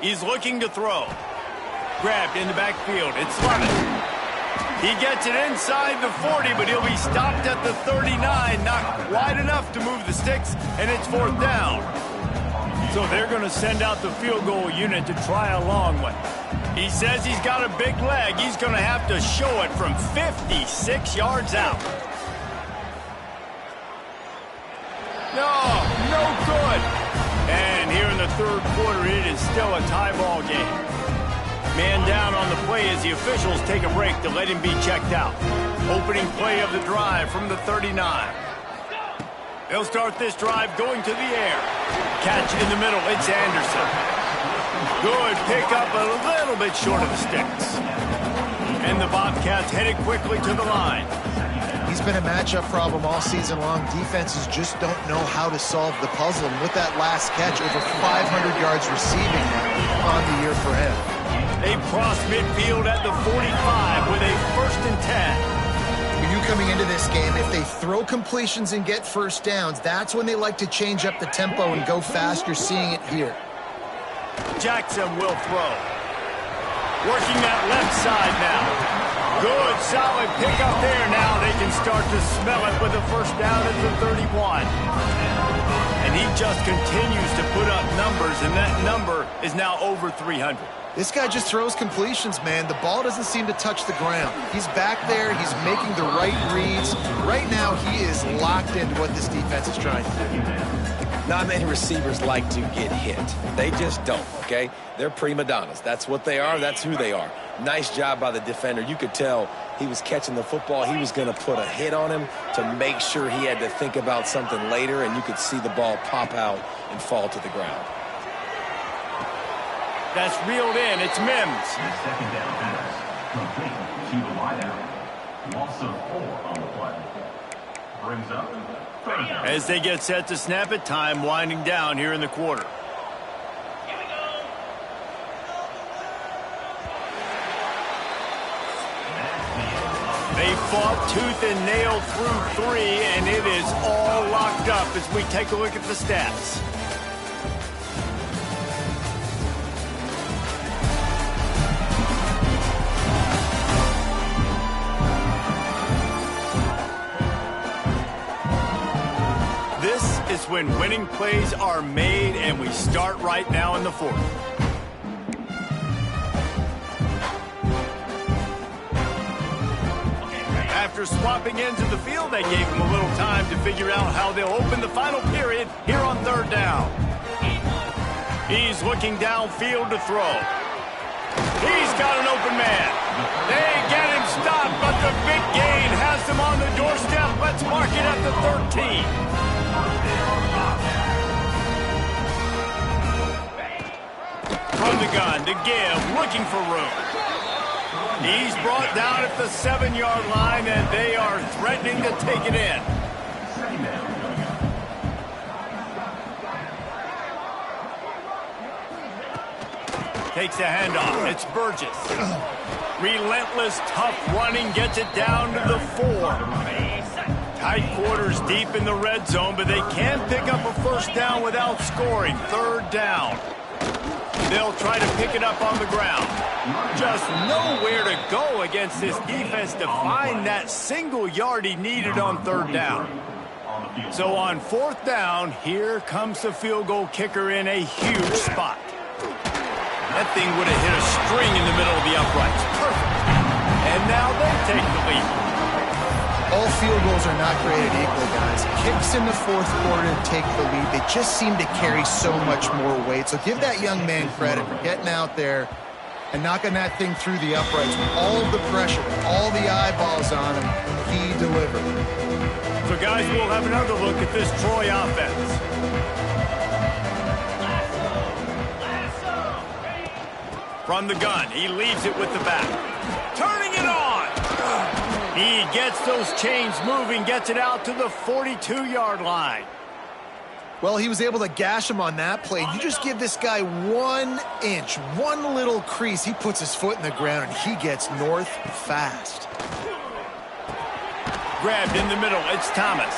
He's looking to throw. Grabbed in the backfield. It's Levis. He gets it inside the 40, but he'll be stopped at the 39. Not wide enough to move the sticks, and it's 4th down. So they're going to send out the field goal unit to try a long one. He says he's got a big leg. He's going to have to show it from 56 yards out. No good. And here in the 3rd quarter, it is still a tie ball game. Man down on the play as the officials take a break to let him be checked out. Opening play of the drive from the 39. They'll start this drive going to the air. Catch in the middle, it's Anderson. Good pickup, a little bit short of the sticks. And the Bobcats headed quickly to the line.
He's been a matchup problem all season long. Defenses just don't know how to solve the puzzle. And with that last catch, over 500 yards receiving now on the year for him.
They cross midfield at the 45 with a 1st and 10.
For you coming into this game, if they throw completions and get 1st downs, that's when they like to change up the tempo and go fast. You're seeing it here.
Jackson will throw. Working that left side now. Good, solid pickup there. Now they can start to smell it with a 1st down at the 31. And he just continues to put up numbers, and that number is now over 300.
This guy just throws completions, man. The ball doesn't seem to touch the ground. He's back there. He's making the right reads. Right now, he is locked into what this defense is trying to do.
Not many receivers like to get hit. They just don't, okay? They're prima donnas. That's what they are. That's who they are. Nice job by the defender. You could tell he was catching the football. He was going to put a hit on him to make sure he had to think about something later, and you could see the ball pop out and fall to the ground.
That's reeled in. It's Mims.
2nd down pass. Complete to the wideout. Loss of 4 on the play. Brings up 3rd down.
As they get set to snap it, time winding down here in the quarter. They fought tooth and nail through 3, and it is all locked up as we take a look at the stats. This is when winning plays are made, and we start right now in the 4th. After swapping ends of the field, they gave him a little time to figure out how they'll open the final period here on 3rd down. He's looking downfield to throw. He's got an open man. They get him stopped, but the big gain has them on the doorstep. Let's mark it at the 13. From the gun to give, looking for room. He's brought down at the 7-yard line, and they are threatening to take it in. Takes the handoff. It's Burgess. Relentless, tough running, gets it down to the 4. Tight quarters deep in the red zone, but they can pick up a 1st down without scoring. 3rd down. They'll try to pick it up on the ground. Just nowhere to go against this defense to find that single yard he needed on 3rd down. So on 4th down, here comes the field goal kicker in a huge spot. That thing would have hit a string in the middle of the uprights. Perfect. And now they take the lead.
All field goals are not created equal, guys. Kicks in the 4th quarter to take the lead. They just seem to carry so much more weight. So give that young man credit for getting out there and knocking that thing through the uprights with all of the pressure, all the eyeballs on him. He delivered.
So, guys, we'll have another look at this Troy offense. From the gun, he leaves it with the back. Turning it on. He gets those chains moving, gets it out to the 42-yard line.
Well, he was able to gash him on that play. You just give this guy 1 inch, one little crease. He puts his foot in the ground, and he gets north fast.
Grabbed in the middle. It's Thomas.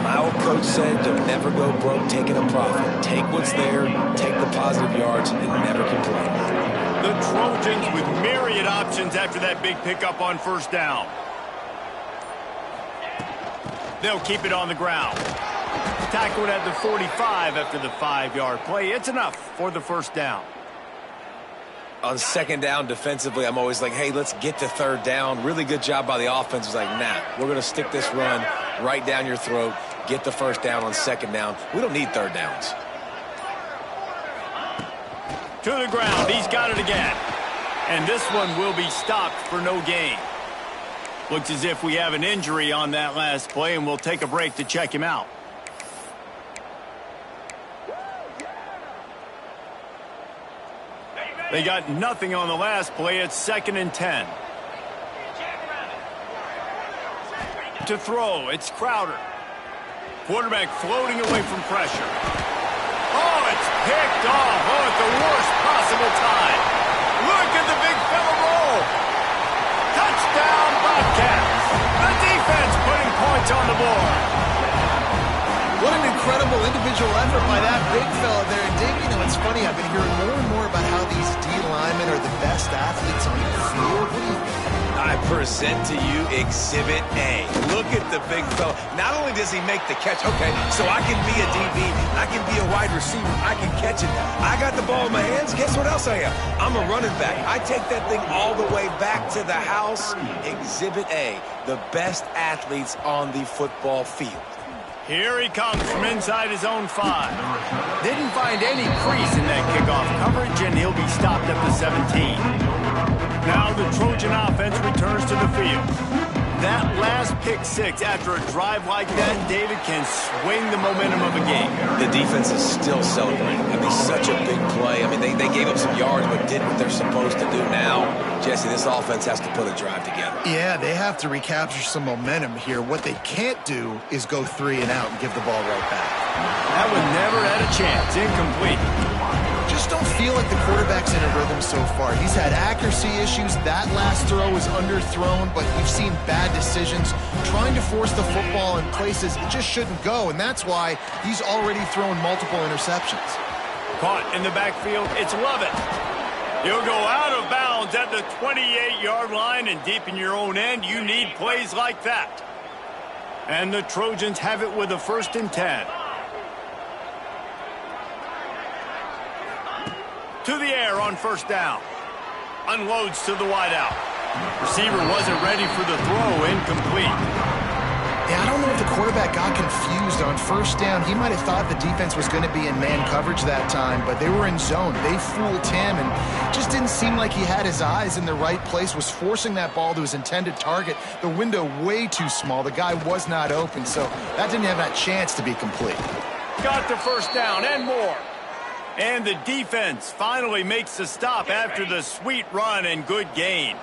My old coach said you'll never go broke taking a profit. Take what's there, take the positive yards, and never complain.
The Trojans with myriad options after that big pickup on first down. They'll keep it on the ground. Tackled at the 45 after the 5-yard play. It's enough for the first down.
On second down defensively, I'm always like, hey, let's get to third down. Really good job by the offense. It's like, nah, we're going to stick this run right down your throat, get the first down on second down. We don't need third downs.
To the ground. He's got it again. And this one will be stopped for no gain. Looks as if we have an injury on that last play, and we'll take a break to check him out. They got nothing on the last play. It's 2nd and 10. To throw, it's Crowder. Quarterback floating away from pressure. Oh, it's picked off. Oh, at the worst possible time. Look at the big fella roll. Touchdown, Bobcats. The defense putting points on the board.
What an incredible individual effort by that big fella there. And Dave, you know, it's funny, I've been hearing more and more about how these D linemen are the best athletes on the field. What do you think?
I present to you Exhibit A. Look at the big fella. Not only does he make the catch, okay, so I can be a DB, I can be a wide receiver, I can catch it. I got the ball in my hands, guess what else I am? I'm a running back. I take that thing all the way back to the house. Exhibit A, the best athletes on the football field.
Here he comes from inside his own 5. Didn't find any crease in that kickoff coverage, and he'll be stopped at the 17. Now the Trojan offense returns to the field. That last pick 6 after a drive like that, David, can swing the momentum of a game.
The defense is still celebrating. I mean, such a big play. I mean, they gave up some yards but did what they're supposed to do now. Jesse, this offense has to put a drive together.
Yeah, they have to recapture some momentum here. What they can't do is go 3 and out and give the ball right back.
That one never had a chance. Incomplete.
Just don't feel like the quarterback's in a rhythm so far. He's had accuracy issues. That last throw was underthrown, but we've seen bad decisions, trying to force the football in places it just shouldn't go, and that's why he's already thrown multiple interceptions.
Caught in the backfield. It's Lovett. He'll go out of bounds at the 28-yard line, and deep in your own end, you need plays like that. And the Trojans have it with a 1st and 10. To the air on first down. Unloads to the wideout. Receiver wasn't ready for the throw. Incomplete.
Yeah, I don't know if the quarterback got confused on first down. He might have thought the defense was going to be in man coverage that time, but they were in zone. They fooled him, and just didn't seem like he had his eyes in the right place, was forcing that ball to his intended target. The window way too small. The guy was not open, so that didn't have that chance to be complete.
Got the first down and more. And the defense finally makes the stop after the sweet run and good gain.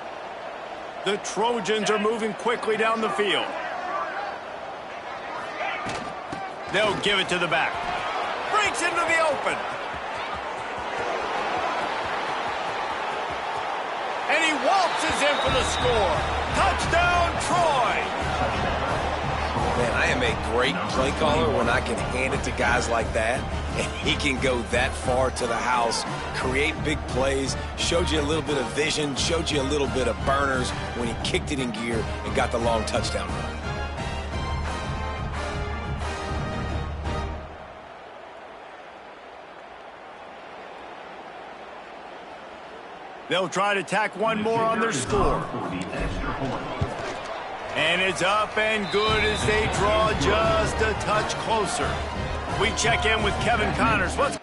The Trojans are moving quickly down the field. They'll give it to the back. Breaks into the open. And he waltzes in for the score. Touchdown, Troy!
Man, I am a great play caller when I can hand it to guys like that, and he can go that far to the house, create big plays, showed you a little bit of vision, showed you a little bit of burners when he kicked it in gear and got the long touchdown run.
They'll try to tack one more on their score. And it's up and good as they draw just a touch closer. We check in with Kevin Connors. What's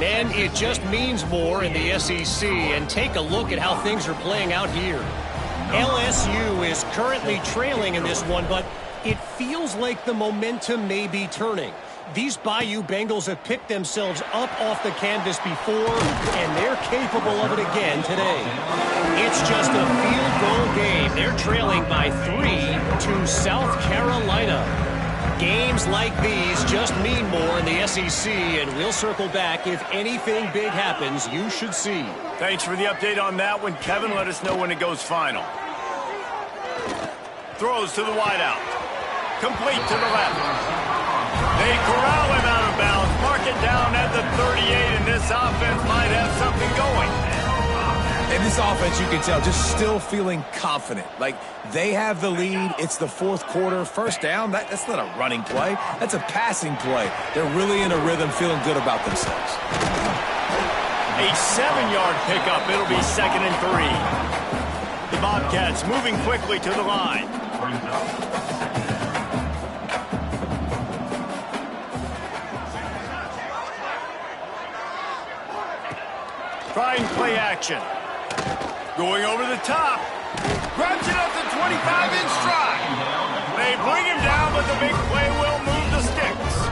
Man, it just means more in the SEC, and take a look at how things are playing out here. LSU is currently trailing in this one, but it feels like the momentum may be turning. These Bayou Bengals have picked themselves up off the canvas before, and they're capable of it again today. It's just a field goal game. They're trailing by 3 to South Carolina. Games like these just mean more in the SEC, and we'll circle back if anything big happens you should see.
Thanks for the update on that one, Kevin. Let us know when it goes final. Throws to the wideout. Complete to the left. They corral him out of bounds. Mark it down at the 38, and this offense might have something going.
And this offense, you can tell, just still feeling confident. Like, they have the lead. It's the fourth quarter. First down, that's not a running play. That's a passing play. They're really in a rhythm, feeling good about themselves.
A 7-yard pickup. It'll be 2nd and 3. The Bobcats moving quickly to the line. Trying play action. Going over the top. Grabs it up to 25 in stride. They bring him down, but the big play will move the sticks.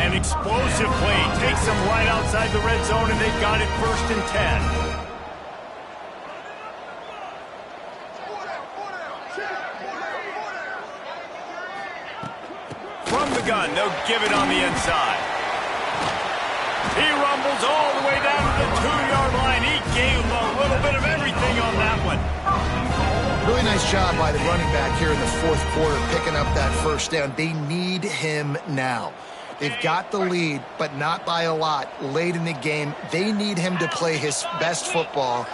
An explosive play takes them right outside the red zone, and they've got it 1st and 10. From the gun, they'll give it on the inside. He rumbles all the way down to the 2-yard line. He gave him a little bit of everything on that one.
Really nice job by the running back here in the fourth quarter, picking up that first down. They need him now. They've got the lead, but not by a lot. Late in the game, they need him to play his best football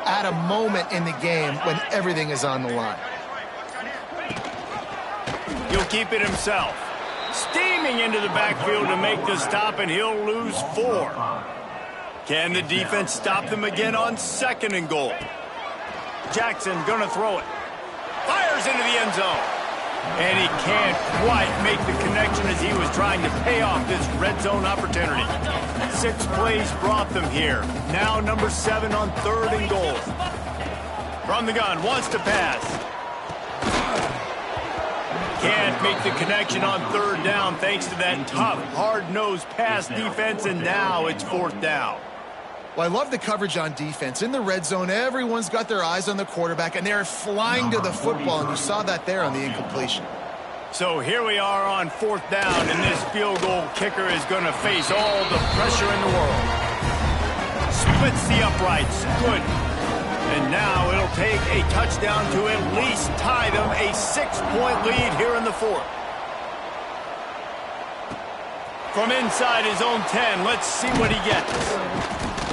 at a moment in the game when everything is on the line.
He'll keep it himself. Steaming into the backfield to make the stop, and he'll lose 4. Can the defense stop them again on 2nd and goal? Jackson gonna throw it. Fires into the end zone. And he can't quite make the connection as he was trying to pay off this red zone opportunity. 6 plays brought them here. Now number 7 on 3rd and goal. From the gun, wants to pass. Can't make the connection on 3rd down thanks to that tough, hard-nosed pass defense, and now it's 4th down.
Well, I love the coverage on defense. In the red zone, everyone's got their eyes on the quarterback, and they're flying to the football, and you saw that there on the incompletion.
So here we are on 4th down, and this field goal kicker is going to face all the pressure in the world. Splits the uprights. Good. And now it'll take a touchdown to at least tie them a 6-point lead here in the 4th. From inside his own 10, let's see what he gets.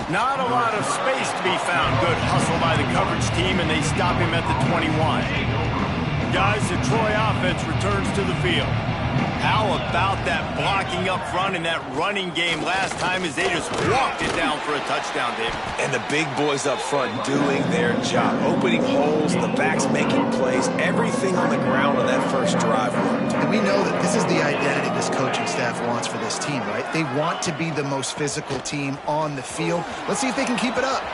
Not a lot of space to be found. Good hustle by the coverage team, and they stop him at the 21. Guys, the Troy offense returns to the field. How about that blocking up front and that running game last time as they just walked it down for a touchdown, David?
And the big boys up front doing their job. Opening holes, the backs making plays. Everything on the ground on that first drive worked.
And we know that this is the identity this coaching staff wants for this team, right? They want to be the most physical team on the field. Let's see if they can keep it up.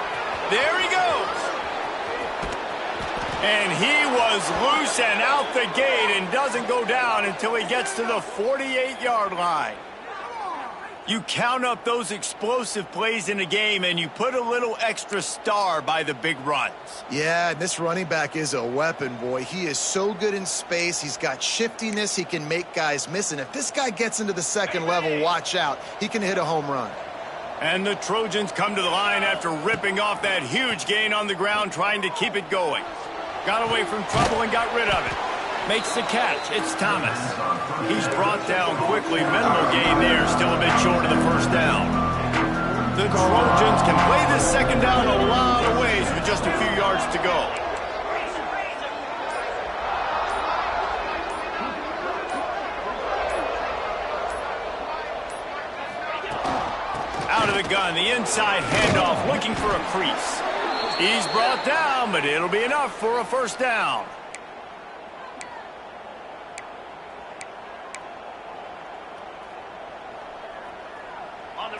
There he goes. And he was loose and out the gate and doesn't go down until he gets to the 48-yard line. You count up those explosive plays in a game, and you put a little extra star by the big runs.
Yeah, this running back is a weapon, boy. He is so good in space. He's got shiftiness. He can make guys miss. And if this guy gets into the second level, watch out. He can hit a home run.
And the Trojans come to the line after ripping off that huge gain on the ground, trying to keep it going. Got away from trouble and got rid of it. Makes the catch. It's Thomas. He's brought down quickly. Minimal gain there. Still a bit short of the first down. The Trojans can play this second down a lot of ways with just a few yards to go. Out of the gun, the inside handoff, looking for a crease. He's brought down, but it'll be enough for a first down.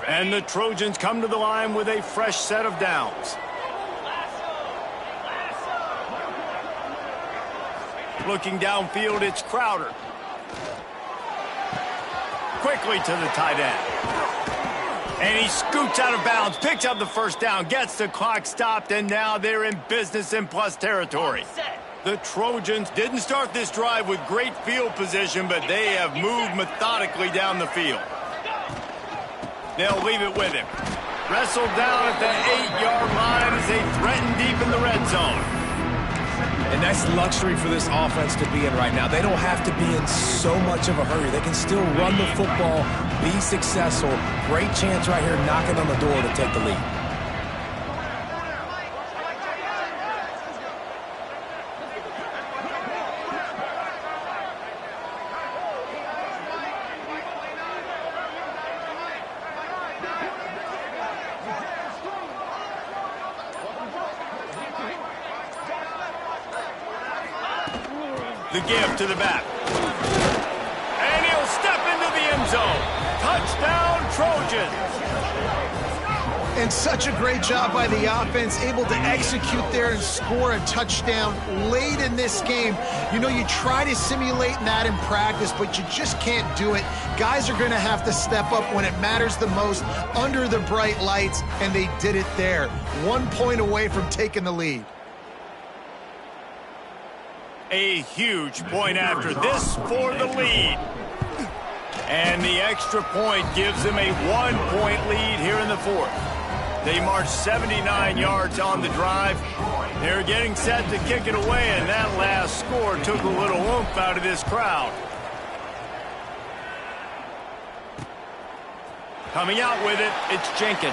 And the Trojans come to the line with a fresh set of downs. Looking downfield, it's Crowder. Quickly to the tight end. And he scoots out of bounds, picks up the first down, gets the clock stopped, and now they're in business in plus territory. The Trojans didn't start this drive with great field position, but they have moved methodically down the field. They'll leave it with him. Wrestled down at the 8-yard line as they threaten deep in the red zone.
And that's luxury for this offense to be in right now. They don't have to be in so much of a hurry. They can still run the football, be successful. Great chance right here knocking on the door to take the lead.
The give to the back. And he'll step into the end zone. Touchdown, Trojans.
And such a great job by the offense, able to execute there and score a touchdown late in this game. You know, you try to simulate that in practice, but you just can't do it. Guys are going to have to step up when it matters the most under the bright lights, and they did it there. 1 point away from taking the lead.
A huge point after this for the lead. And the extra point gives them a 1-point lead here in the fourth. They marched 79 yards on the drive. They're getting set to kick it away, and that last score took a little oomph out of this crowd. Coming out with it, it's Jenkins.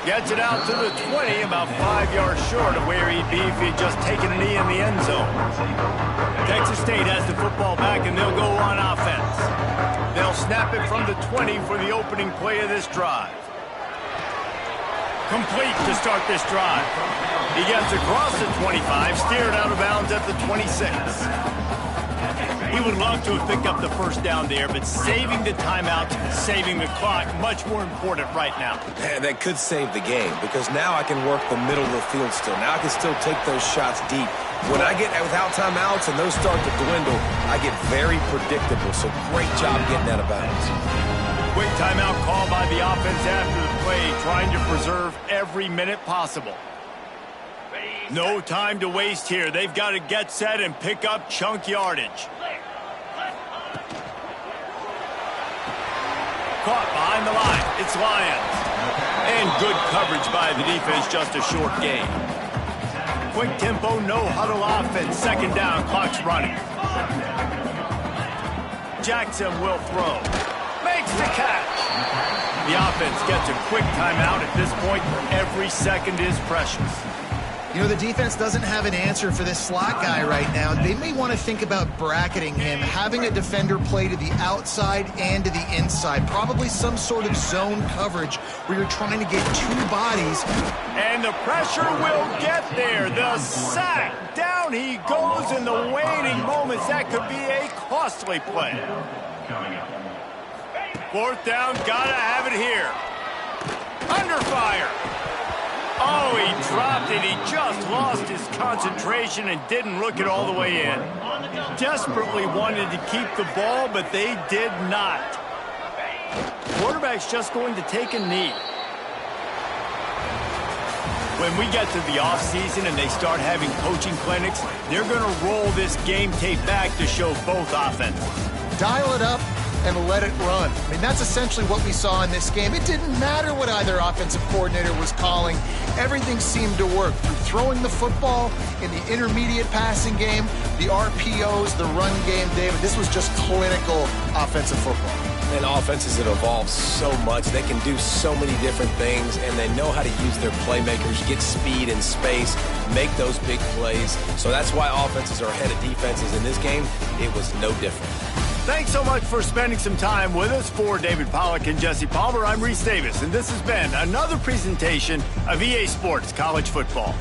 Gets it out to the 20, about 5 yards short of where he'd be if he'd just taken a knee in the end zone. Texas State has the football back, and they'll go on offense. They'll snap it from the 20 for the opening play of this drive. Complete to start this drive. He gets across the 25, steered out of bounds at the 26. He would love to have picked up the first down there, but saving the timeout, saving the clock, much more important right now.
And that could save the game, because now I can work the middle of the field still. Now I can still take those shots deep. When I get without timeouts and those start to dwindle, I get very predictable. So great job getting out of bounds.
Quick timeout call by the offense after the play, trying to preserve every minute possible. No time to waste here. They've got to get set and pick up chunk yardage. Caught behind the line. It's Lions. And good coverage by the defense, just a short gain. Quick tempo, no huddle offense. Second down, clock's running. Jackson will throw. Makes the catch. The offense gets a quick timeout. At this point, every second is precious.
You know, the defense doesn't have an answer for this slot guy right now. They may want to think about bracketing him, having a defender play to the outside and to the inside. Probably some sort of zone coverage where you're trying to get two bodies.
And the pressure will get there. The sack. Down he goes in the waning moments. That could be a costly play. Fourth down, gotta have it here. Under fire. Oh, he dropped it. He just lost his concentration and didn't look it all the way in. Desperately wanted to keep the ball, but they did not. Quarterback's just going to take a knee. When we get to the offseason and they start having coaching clinics, they're going to roll this game tape back to show both offenses.
Dial it up and let it run. I mean, that's essentially what we saw in this game. It didn't matter what either offensive coordinator was calling. Everything seemed to work. Through throwing the football, in the intermediate passing game, the RPOs, the run game, David, this was just clinical offensive football.
And offenses have evolved so much. They can do so many different things, and they know how to use their playmakers, get speed and space, make those big plays. So that's why offenses are ahead of defenses. In this game, it was no different.
Thanks so much for spending some time with us. For David Pollack and Jesse Palmer, I'm Reese Davis, and this has been another presentation of EA Sports College Football.